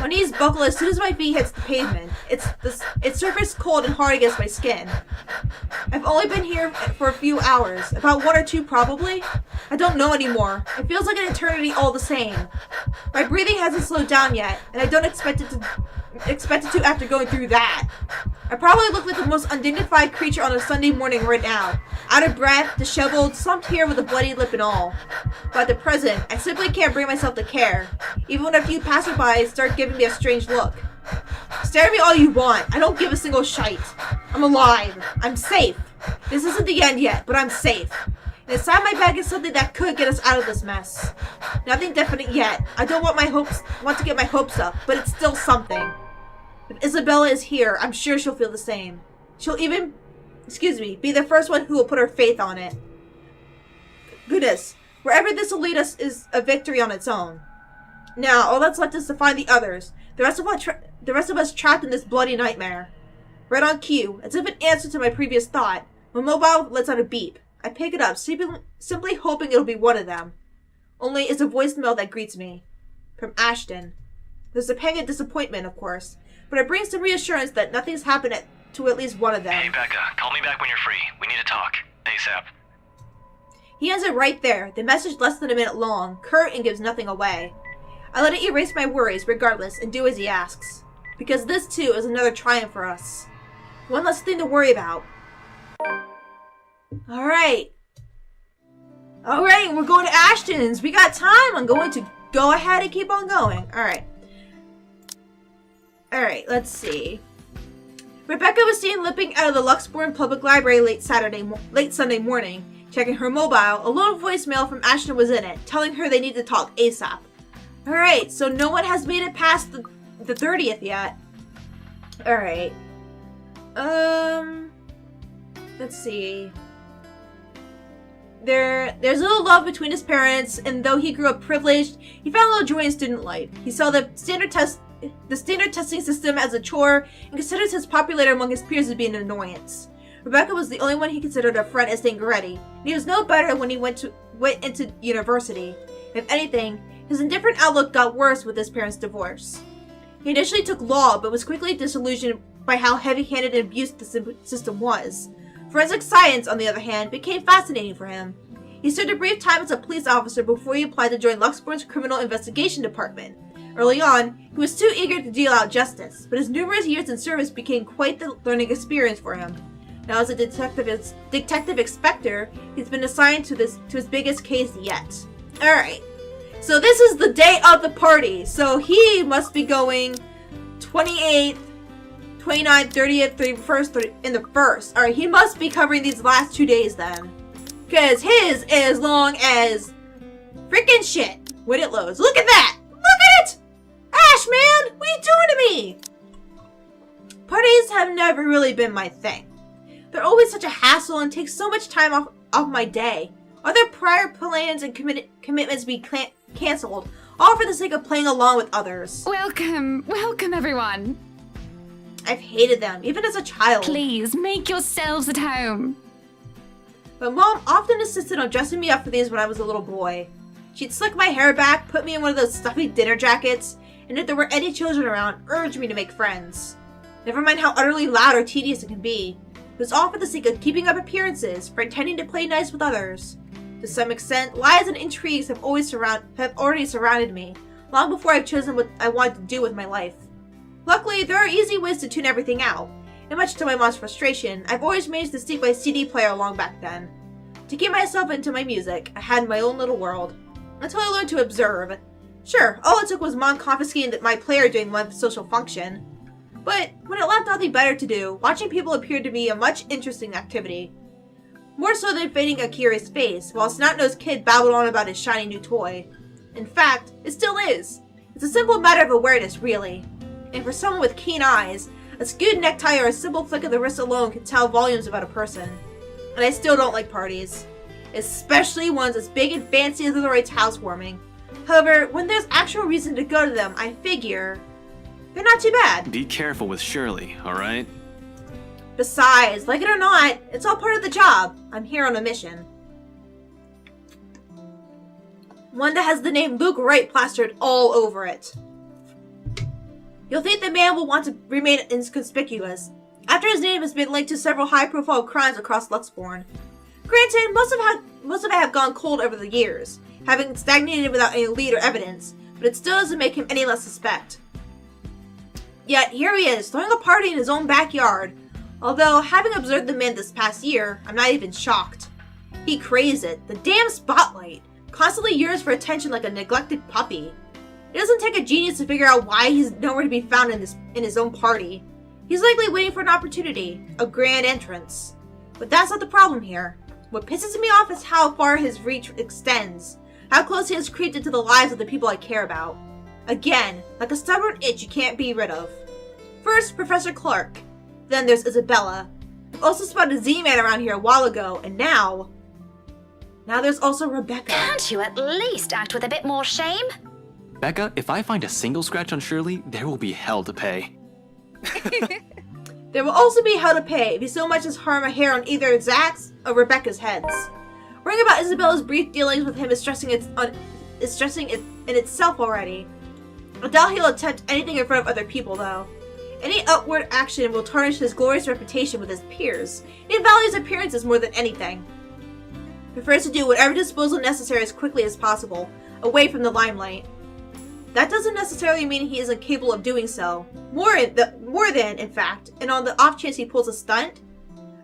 A: My knees buckle as soon as my feet hits the pavement. Its surface cold and hard against my skin. I've only been here for a few hours, about 1 or 2 probably. I don't know anymore. It feels like an eternity all the same. My breathing hasn't slowed down yet, and I don't expect it to after going through that. I probably look like the most undignified creature on a Sunday morning right now. Out of breath, disheveled, slumped here with a bloody lip and all. But at the present, I simply can't bring myself to care, even when a few passersby start giving me a strange look. Stare at me all you want. I don't give a single shite. I'm alive. I'm safe. This isn't the end yet, but I'm safe. And inside my bag is something that could get us out of this mess. Nothing definite yet. I don't want to get my hopes up, but it's still something. If Isabella is here, I'm sure she'll feel the same. She'll even, be the first one who will put her faith on it. Goodness, wherever this will lead us is a victory on its own. Now, all that's left is to find the others. The rest of us trapped in this bloody nightmare. Right on cue, as if in answer to my previous thought, my mobile lets out a beep. I pick it up, simply hoping it'll be one of them. Only it's a voicemail that greets me. From Ashton. There's a pang of disappointment, of course, but it brings some reassurance that nothing's happened to at least one of them.
G: Hey, Becca, call me back when you're free. We need to talk. ASAP.
A: He has it right there, the message less than a minute long, curt and gives nothing away. I let it erase my worries, regardless, and do as he asks. Because this, too, is another triumph for us. One less thing to worry about. Alright, we're going to Ashton's. We got time. I'm going to go ahead and keep on going. Alright, let's see. Rebecca was seen limping out of the Luxbourne Public Library late Sunday morning. Checking her mobile, a little voicemail from Ashton was in it, telling her they need to talk ASAP. Alright, so no one has made it past the 30th yet. Alright. Let's see. There's a little love between his parents, and though he grew up privileged, he found a little joy in student life. He saw the standard testing system as a chore, and considers his popularity among his peers as being an annoyance. Rebecca was the only one he considered a friend at St. Goretti, and he was no better when he went into university. If anything, his indifferent outlook got worse with his parents' divorce. He initially took law, but was quickly disillusioned by how heavy-handed and abusive the system was. Forensic science, on the other hand, became fascinating for him. He served a brief time as a police officer before he applied to join Luxborn's Criminal Investigation Department. Early on, he was too eager to deal out justice, but his numerous years in service became quite the learning experience for him. Now as a detective inspector, he's been assigned to his biggest case yet. Alright, so this is the day of the party, so he must be going 28th, 29th, 30th, 31st, in the 1st. Alright, he must be covering these last 2 days then. Because his is as long as freaking shit when it loads. Look at that! Look at it! Ash, man! What are you doing to me? Parties have never really been my thing. They're always such a hassle and take so much time off my day. Other prior plans and commitments be cancelled, all for the sake of playing along with others.
F: Welcome everyone.
A: I've hated them, even as a child.
F: Please, make yourselves at home.
A: But Mom often insisted on dressing me up for these when I was a little boy. She'd slick my hair back, put me in one of those stuffy dinner jackets, and if there were any children around, urge me to make friends. Never mind how utterly loud or tedious it can be. It was all for the sake of keeping up appearances, pretending to play nice with others. To some extent, lies and intrigues have already surrounded me, long before I've chosen what I wanted to do with my life. Luckily, there are easy ways to tune everything out, and much to my mom's frustration, I've always managed to sneak my CD player along back then. To keep myself into my music, I had my own little world, until I learned to observe. Sure, all it took was Mom confiscating my player during one social function. But when it left nothing better to do, watching people appeared to be a much interesting activity. More so than feigning a curious face, while a snot-nosed kid babbled on about his shiny new toy. In fact, it still is. It's a simple matter of awareness, really. And for someone with keen eyes, a skewed necktie or a simple flick of the wrist alone can tell volumes about a person. And I still don't like parties. Especially ones as big and fancy as Leroy's housewarming. However, when there's actual reason to go to them, I figure they're not too bad.
C: Be careful with Shirley, alright?
A: Besides, like it or not, it's all part of the job. I'm here on a mission. One that has the name Luke Wright plastered all over it. You'll think the man will want to remain inconspicuous, after his name has been linked to several high-profile crimes across Luxborn. Granted, most of it have gone cold over the years, having stagnated without any lead or evidence, but it still doesn't make him any less suspect. Yet, here he is, throwing a party in his own backyard. Although, having observed the man this past year, I'm not even shocked. He craves it, the damn spotlight, constantly yearns for attention like a neglected puppy. It doesn't take a genius to figure out why he's nowhere to be found in his own party. He's likely waiting for an opportunity, a grand entrance. But that's not the problem here. What pisses me off is how far his reach extends, how close he has creeped into the lives of the people I care about. Again, like a stubborn itch you can't be rid of. First, Professor Clark. Then there's Isabella. I've also spotted a Z-Man around here a while ago, and now there's also Rebecca.
B: Can't you at least act with a bit more shame?
C: Becca, if I find a single scratch on Shirley, there will be hell to pay.
A: There will also be hell to pay if you so much as harm a hair on either Zach's or Rebecca's heads. Worrying about Isabella's brief dealings with him is stressing it in itself already. I doubt he'll attempt anything in front of other people, though. Any outward action will tarnish his glorious reputation with his peers. He values appearances more than anything. Prefers to do whatever disposal necessary as quickly as possible, away from the limelight. That doesn't necessarily mean he isn't capable of doing so. More than, in fact, and on the off chance he pulls a stunt,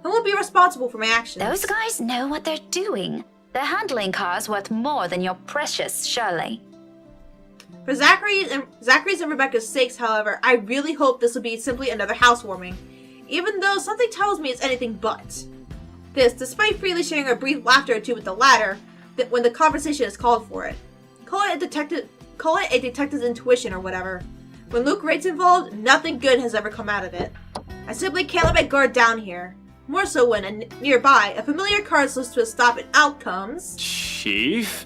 A: I won't be responsible for my actions.
B: Those guys know what they're doing. They're handling cars worth more than your precious Shirley.
A: For Zachary's and Rebecca's sakes, however, I really hope this will be simply another housewarming, even though something tells me it's anything but. This, despite freely sharing a brief laughter or two with the latter, when the conversation is called for it. Call it a detective's intuition or whatever. When Luke Wright's involved, nothing good has ever come out of it. I simply can't let my guard down here. More so when, nearby, a familiar car is supposed to stop and out comes...
C: Chief?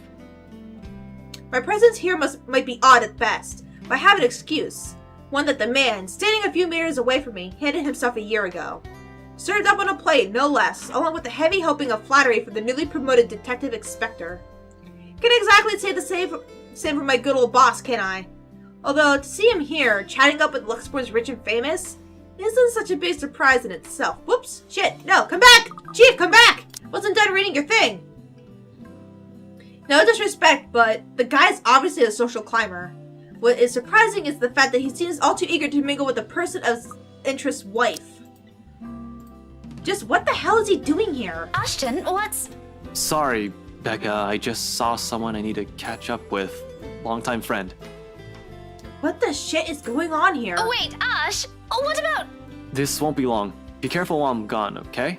A: My presence here might be odd at best, but I have an excuse. One that the man, standing a few meters away from me, handed himself a year ago. Served up on a plate, no less, along with a heavy helping of flattery for the newly promoted detective inspector. Can't exactly say the same for my good old boss, can I? Although, to see him here, chatting up with Luxborn's rich and famous, isn't such a big surprise in itself. Whoops! Shit! No! Come back! Chief, come back! Wasn't done reading your thing! No disrespect, but the guy's obviously a social climber. What is surprising is the fact that he seems all too eager to mingle with the person of interest's wife. Just what the hell is he doing here?
B: Ashton, what's...
C: Sorry, Becca, I just saw someone I need to catch up with. Longtime friend.
A: What the shit is going on here?
B: Oh, wait, Ash, what about...
C: This won't be long. Be careful while I'm gone, okay?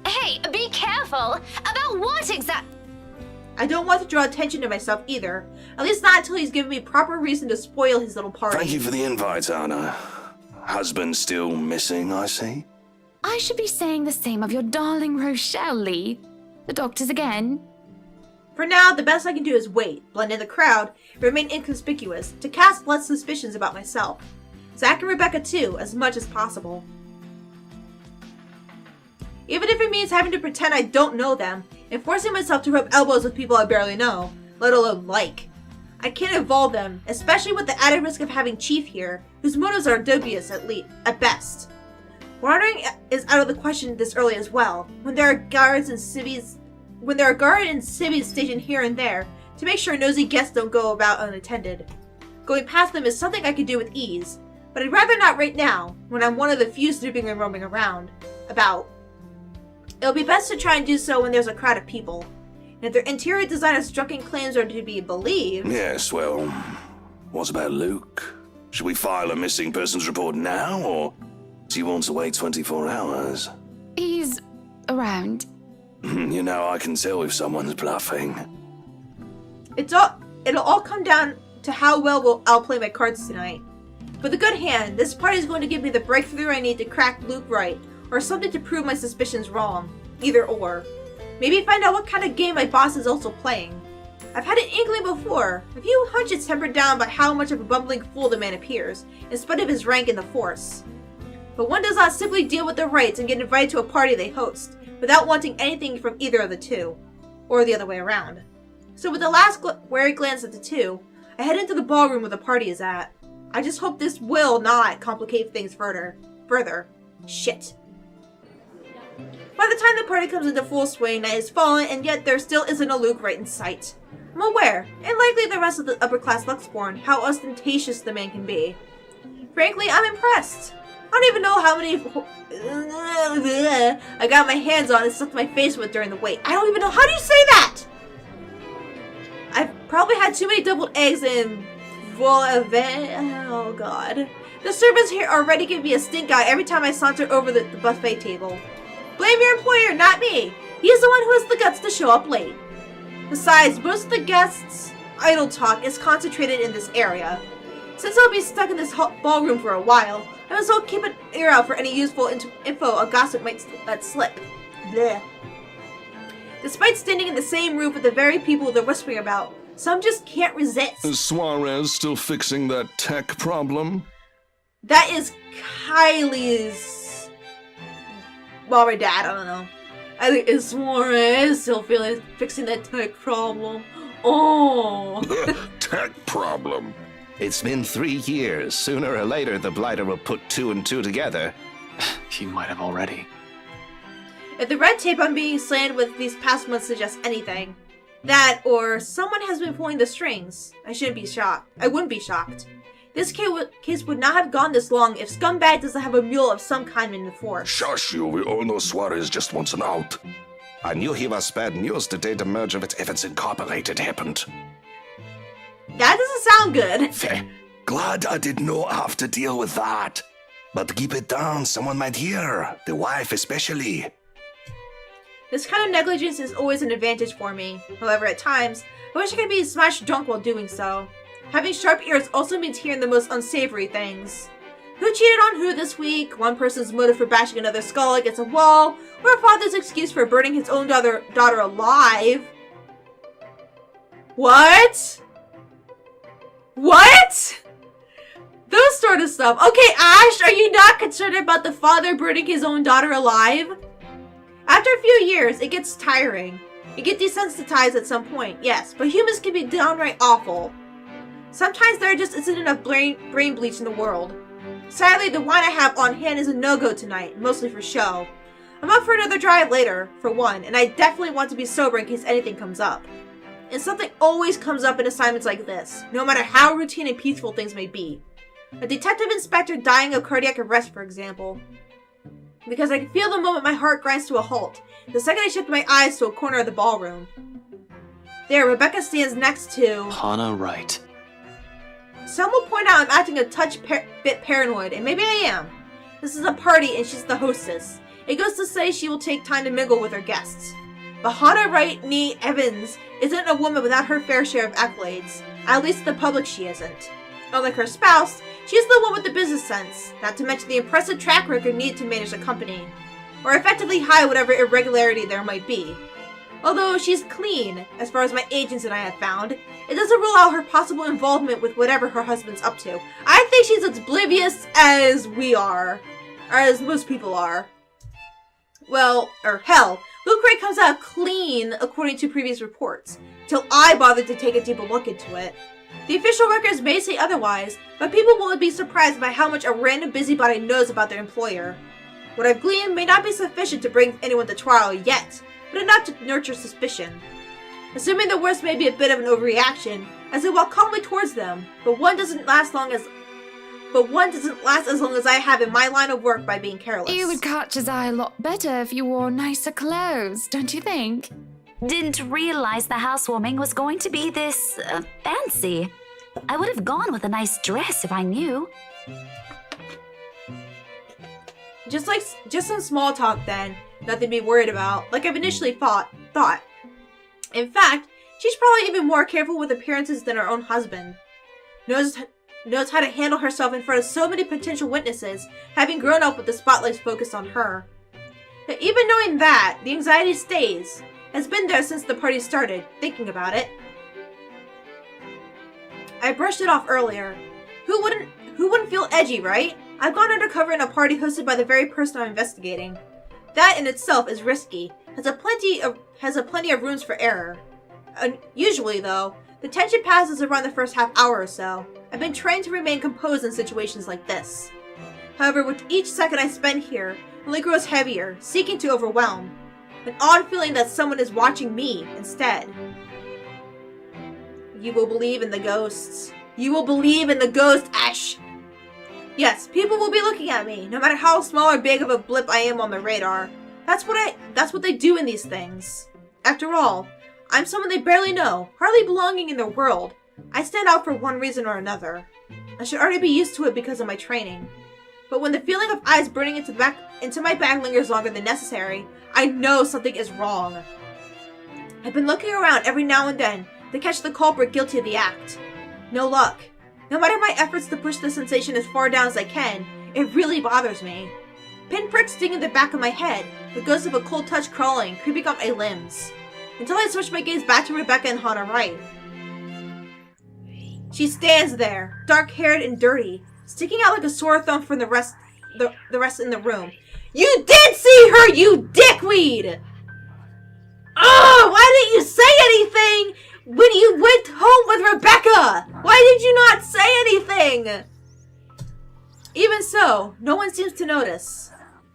B: Hey, be careful. About what
A: I don't want to draw attention to myself either. At least not until he's given me proper reason to spoil his little party.
H: Thank you for the invite, Anna. Husband still missing, I see?
F: I should be saying the same of your darling Rochelle, Lee. The doctors again.
A: For now, the best I can do is wait, blend in the crowd, and remain inconspicuous, to cast less suspicions about myself. Zach and Rebecca too, as much as possible. Even if it means having to pretend I don't know them, and forcing myself to rub elbows with people I barely know, let alone like. I can't involve them, especially with the added risk of having Chief here, whose motives are dubious at best. Wandering is out of the question this early as well, when there are guards and civvies stationed here and there to make sure nosy guests don't go about unattended. Going past them is something I could do with ease, but I'd rather not right now, when I'm one of the few snooping and roaming about. It'll be best to try and do so when there's a crowd of people. And if their interior designer's drunken claims are to be believed...
H: Yes, well, what about Luke? Should we file a missing persons report now, or do you want to wait 24 hours?
F: He's around.
H: You know, I can tell if someone's bluffing.
A: It'll all come down to how well I'll play my cards tonight. With a good hand, this party is going to give me the breakthrough I need to crack Luke right, or something to prove my suspicions wrong. Either or. Maybe find out what kind of game my boss is also playing. I've had an inkling before, a few hunches tempered down by how much of a bumbling fool the man appears, in spite of his rank in the force. But one does not simply deal with their rights and get invited to a party they host, without wanting anything from either of the two, or the other way around. So with the last wary glance at the two, I head into the ballroom where the party is at. I just hope this will not complicate things further. Shit. By the time the party comes into full swing, night has fallen, and yet there still isn't a Luke right in sight. I'm aware, and likely the rest of the upper-class Luxborn, how ostentatious the man can be. Frankly, I'm impressed. I don't even know how many I got my hands on and stuffed my face with during the wait. I don't even know. How do you say that? I've probably had too many doubled eggs and oh god. The servants here already give me a stink eye every time I saunter over the buffet table. Blame your employer, not me. He's the one who has the guts to show up late. Besides, most of the guests' idle talk is concentrated in this area. Since I'll be stuck in this ballroom for a while, I must well keep an ear out for any useful info a gossip might let slip. Blech. Despite standing in the same room with the very people they're whispering about, some just can't resist.
H: Is Suarez still fixing that tech problem?
A: That is Kylie's mom or dad, I don't know. I think it's Suarez still fixing that tech problem. Oh.
H: Tech problem.
I: It's been 3 years. Sooner or later, the Blighter will put 2 and 2 together.
C: He might have already.
A: If the red tape I'm being slammed with these past months suggests anything, that or someone has been pulling the strings, I wouldn't be shocked. This case would not have gone this long if Scumbag doesn't have a mule of some kind in the force.
H: Shush you, we all know Suarez just wants an out.
I: I knew he was bad news the day the merger with Evans Incorporated happened.
A: That doesn't sound good.
H: Glad I did not have to deal with that. But keep it down, someone might hear. The wife especially.
A: This kind of negligence is always an advantage for me. However, at times, I wish I could be smashed drunk while doing so. Having sharp ears also means hearing the most unsavory things. Who cheated on who this week? One person's motive for bashing another's skull against a wall, or a father's excuse for burning his own daughter alive. What? What? Those sort of stuff. Okay, Ash, are you not concerned about the father burning his own daughter alive? After a few years, it gets tiring. You get desensitized at some point, yes, but humans can be downright awful. Sometimes there just isn't enough brain bleach in the world. Sadly, the wine I have on hand is a no-go tonight, mostly for show. I'm up for another drive later, for one, and I definitely want to be sober in case anything comes up. and something always comes up in assignments like this, no matter how routine and peaceful things may be. A detective inspector dying of cardiac arrest, for example. Because I can feel the moment my heart grinds to a halt, the second I shift my eyes to a corner of the ballroom. There, Rebecca stands next to...
C: Hannah Wright.
A: Some will point out I'm acting a bit paranoid, and maybe I am. This is a party and she's the hostess. It goes to say she will take time to mingle with her guests. But Hannah Wright Nee Evans isn't a woman without her fair share of accolades. At least the public she isn't. Unlike her spouse, she's the one with the business sense, not to mention the impressive track record needed to manage a company, or effectively hide whatever irregularity there might be. Although she's clean, as far as my agents and I have found, it doesn't rule out her possible involvement with whatever her husband's up to. I think she's as oblivious as we are, or as most people are. Well, or hell, Loot Crate comes out clean according to previous reports, till I bothered to take a deeper look into it. The official records may say otherwise, but people will be surprised by how much a random busybody knows about their employer. What I've gleaned may not be sufficient to bring anyone to trial yet, but enough to nurture suspicion. Assuming the worst may be a bit of an overreaction, as I walk calmly towards them, but one doesn't last as long as I have in my line of work by being careless.
F: You would catch his eye a lot better if you wore nicer clothes, don't you think?
B: Didn't realize the housewarming was going to be this fancy. I would have gone with a nice dress if I knew.
A: Just some small talk then, nothing to be worried about, like I've initially thought. In fact, she's probably even more careful with appearances than her own husband. Knows how to handle herself in front of so many potential witnesses, having grown up with the spotlights focused on her. But even knowing that, the anxiety stays. Has been there since the party started, thinking about it. I brushed it off earlier. Who wouldn't feel edgy, right? I've gone undercover in a party hosted by the very person I'm investigating. That in itself is risky, has a plenty of rooms for error. Usually, though, the tension passes around the first half hour or so. I've been trained to remain composed in situations like this. However, with each second I spend here, it only grows heavier, seeking to overwhelm. An odd feeling that someone is watching me instead. You will believe in the ghosts. You will believe in the ghost, Ash! Yes, people will be looking at me, no matter how small or big of a blip I am on their radar. That's what they do in these things. After all, I'm someone they barely know, hardly belonging in their world. I stand out for one reason or another. I should already be used to it because of my training. But when the feeling of eyes burning into my back lingers longer than necessary, I know something is wrong. I've been looking around every now and then to catch the culprit guilty of the act. No luck. No matter my efforts to push the sensation as far down as I can, it really bothers me. Pinpricks sting in the back of my head, the ghost of a cold touch crawling, creeping up my limbs. Until I switch my gaze back to Rebecca and Hannah Wright. She stands there, dark-haired and dirty, sticking out like a sore thumb from the rest in the room. You did see her, you dickweed! Oh, why didn't you say anything when you went home with Rebecca? Why did you not say anything? Even so, no one seems to notice.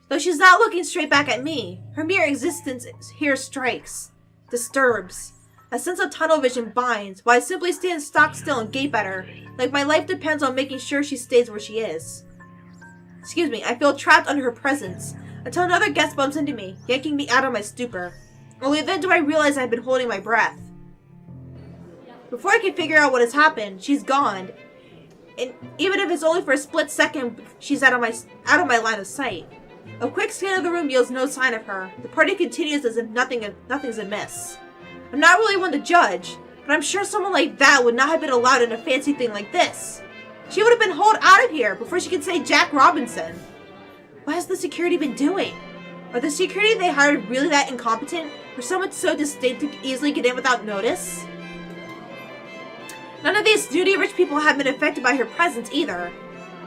A: Though she's not looking straight back at me, her mere existence here strikes, disturbs. A sense of tunnel vision binds, while I simply stand stock still and gape at her, like my life depends on making sure she stays where she is. Excuse me, I feel trapped under her presence, until another guest bumps into me, yanking me out of my stupor. Only then do I realize I've been holding my breath. Before I can figure out what has happened, she's gone. And even if it's only for a split second, she's out of my line of sight. A quick scan of the room yields no sign of her. The party continues as if nothing's amiss. I'm not really one to judge, but I'm sure someone like that would not have been allowed in a fancy thing like this. She would have been hauled out of here before she could say Jack Robinson. What has the security been doing? Are the security they hired really that incompetent for someone so distinct to easily get in without notice? None of these snooty-rich people have been affected by her presence either.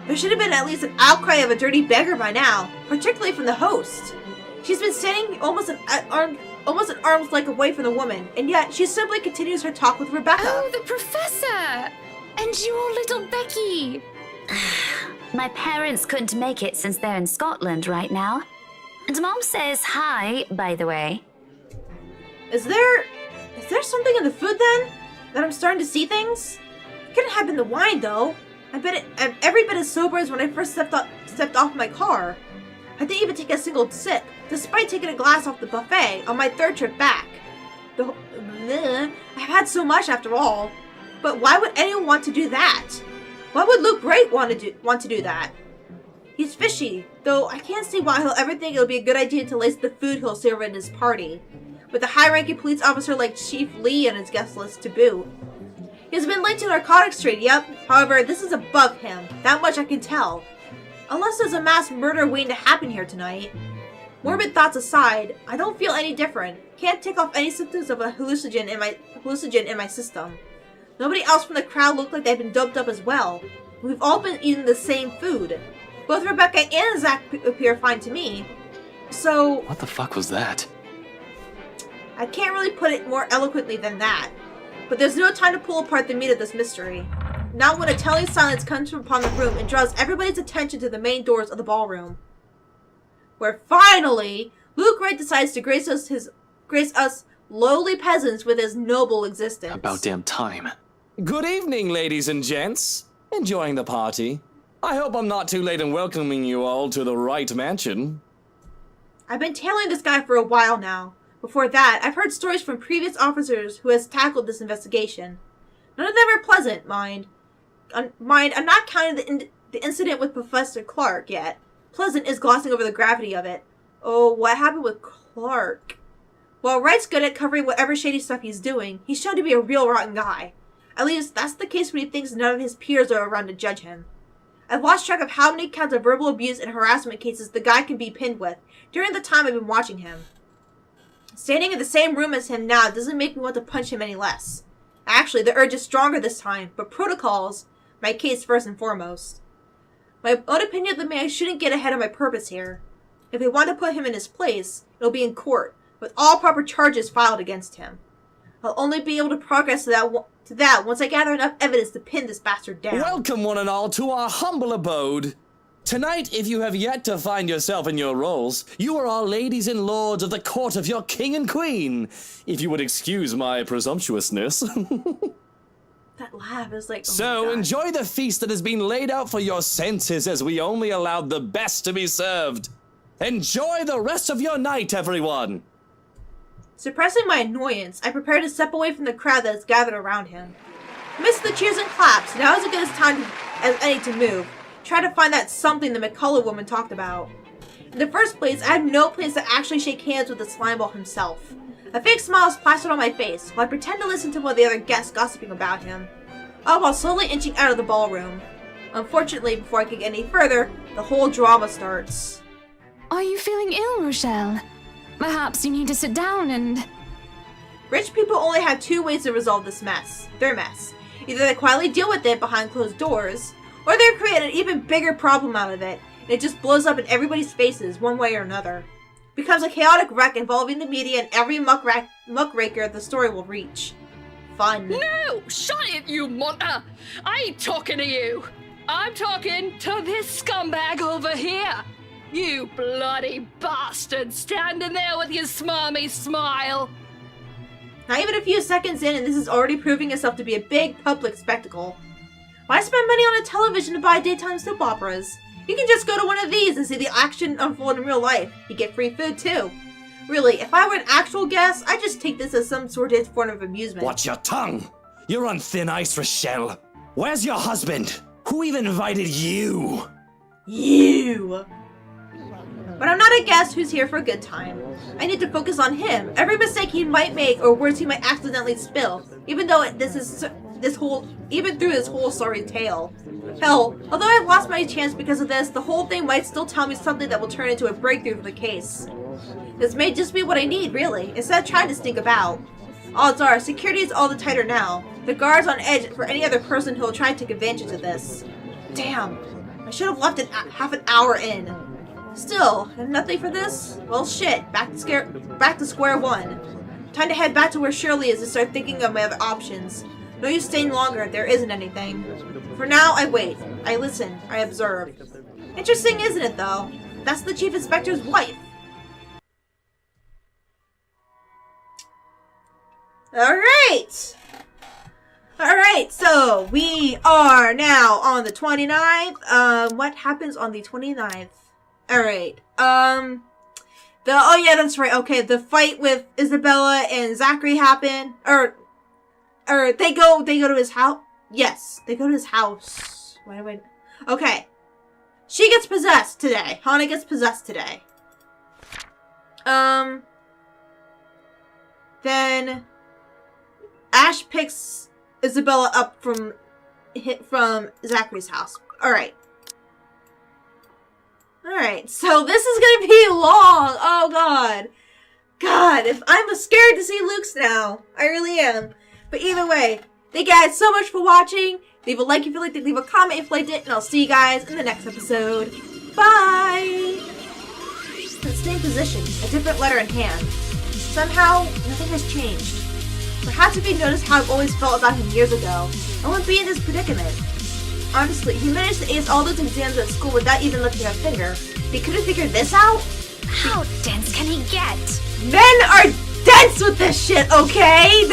A: There should have been at least an outcry of a dirty beggar by now, particularly from the host. She's been standing almost an arm's length away from the woman, and yet she simply continues her talk with Rebecca.
F: Oh, the professor! And your little Becky!
B: My parents couldn't make it since they're in Scotland right now. And Mom says hi, by the way.
A: Is there something in the food it then? That I'm starting to see things? It couldn't have been the wine, though. I'm every bit as sober as when I first stepped off my car. I didn't even take a single sip, despite taking a glass off the buffet on my third trip back. I've had so much after all. But why would anyone want to do that? Why would Luke Wright want to do that? He's fishy, though I can't see why he'll ever think it'll be a good idea to lace the food he'll serve at his party, with a high-ranking police officer like Chief Lee on his guest list to boot. He's been linked to narcotics trade, yep. However, this is above him. That much I can tell. Unless there's a mass murder waiting to happen here tonight. Morbid thoughts aside, I don't feel any different. Can't take off any symptoms of a hallucinogen in my system. Nobody else from the crowd looked like they'd been doped up as well. We've all been eating the same food. Both Rebecca and Zach appear fine to me. So...
C: What the fuck was that?
A: I can't really put it more eloquently than that. But there's no time to pull apart the meat of this mystery. Not when a telling silence comes upon the room and draws everybody's attention to the main doors of the ballroom. Where finally, Luke Wright decides to grace us lowly peasants with his noble existence.
C: About damn time.
J: Good evening, ladies and gents. Enjoying the party? I hope I'm not too late in welcoming you all to the Wright Mansion.
A: I've been tailing this guy for a while now. Before that, I've heard stories from previous officers who has tackled this investigation. None of them are pleasant, mind. I'm not counting the incident with Professor Clark yet. Pleasant is glossing over the gravity of it. Oh, what happened with Clark? While Wright's good at covering whatever shady stuff he's doing, he's shown to be a real rotten guy. At least, that's the case when he thinks none of his peers are around to judge him. I've lost track of how many counts of verbal abuse and harassment cases the guy can be pinned with during the time I've been watching him. Standing in the same room as him now doesn't make me want to punch him any less. Actually, the urge is stronger this time, but protocols, my case first and foremost. My own opinion of the man shouldn't get ahead of my purpose here. If they want to put him in his place, it'll be in court, with all proper charges filed against him. I'll only be able to progress to that once I gather enough evidence to pin this bastard down.
J: Welcome one and all to our humble abode. Tonight, if you have yet to find yourself in your roles, you are all ladies and lords of the court of your king and queen, if you would excuse my presumptuousness.
A: That laugh is like, oh
J: so enjoy the feast that has been laid out for your senses, as we only allowed the best to be served. Enjoy the rest of your night, everyone.
A: Suppressing my annoyance, I prepare to step away from the crowd that is gathered around him. Amidst the cheers and claps, now is as good a time as any to move. Try to find that something the McCullough woman talked about. In the first place, I have no plans to actually shake hands with the slimeball himself. A fake smile is plastered on my face, while I pretend to listen to one of the other guests gossiping about him, all while slowly inching out of the ballroom. Unfortunately, before I can get any further, the whole drama starts.
F: Are you feeling ill, Rochelle? Perhaps you need to sit down and...
A: Rich people only have two ways to resolve this mess. Their mess. Either they quietly deal with it behind closed doors, or they create an even bigger problem out of it, and it just blows up in everybody's faces one way or another. It becomes a chaotic wreck involving the media and every muckraker the story will reach. Fun.
K: No! Shut it, you monster! I ain't talking to you! I'm talking to this scumbag over here! You bloody bastard standing there with your smarmy smile!
A: Not even a few seconds in and this is already proving itself to be a big public spectacle. Why spend money on a television to buy daytime soap operas? You can just go to one of these and see the action unfold in real life. You get free food too. Really, if I were an actual guest, I'd just take this as some sort of form of amusement.
J: Watch your tongue! You're on thin ice, Rochelle. Where's your husband? Who even invited you?
A: You! But I'm not a guest who's here for a good time. I need to focus on him, every mistake he might make or words he might accidentally spill, even through this whole sorry tale. Hell, although I've lost my chance because of this, the whole thing might still tell me something that will turn into a breakthrough for the case. This may just be what I need, really, instead of trying to sneak about. Odds are, security is all the tighter now. The guard's on edge for any other person who will try to take advantage of this. Damn, I should have left it half an hour in. Still, nothing for this? Well shit, back to square one. Time to head back to where Shirley is and start thinking of my other options. No use staying longer, there isn't anything. For now, I wait. I listen. I observe. Interesting, isn't it, though? That's the Chief Inspector's wife. Alright! Alright, so we are now on the 29th. What happens on the 29th? Alright, oh yeah, that's right. Okay, the fight with Isabella and Zachary happened. Or they go to his house. Yes, they go to his house. Why do I... Okay. She gets possessed today. Hana gets possessed today. Then Ash picks Isabella up from Zachary's house. Alright. Alright, so this is gonna be long. Oh god. God, if I'm scared to see Luke's now. I really am. But either way, thank you guys so much for watching. Leave a like if you liked it, leave a comment if you liked it, and I'll see you guys in the next episode. Bye! Let's stay in position, a different letter in hand. Somehow, nothing has changed. Perhaps if you noticed how I've always felt about him years ago, I wouldn't be in this predicament. Honestly, he managed to ace all those exams at school without even lifting a finger. He couldn't figure this out?
B: How dense can he get?
A: Men are dense with this shit, okay?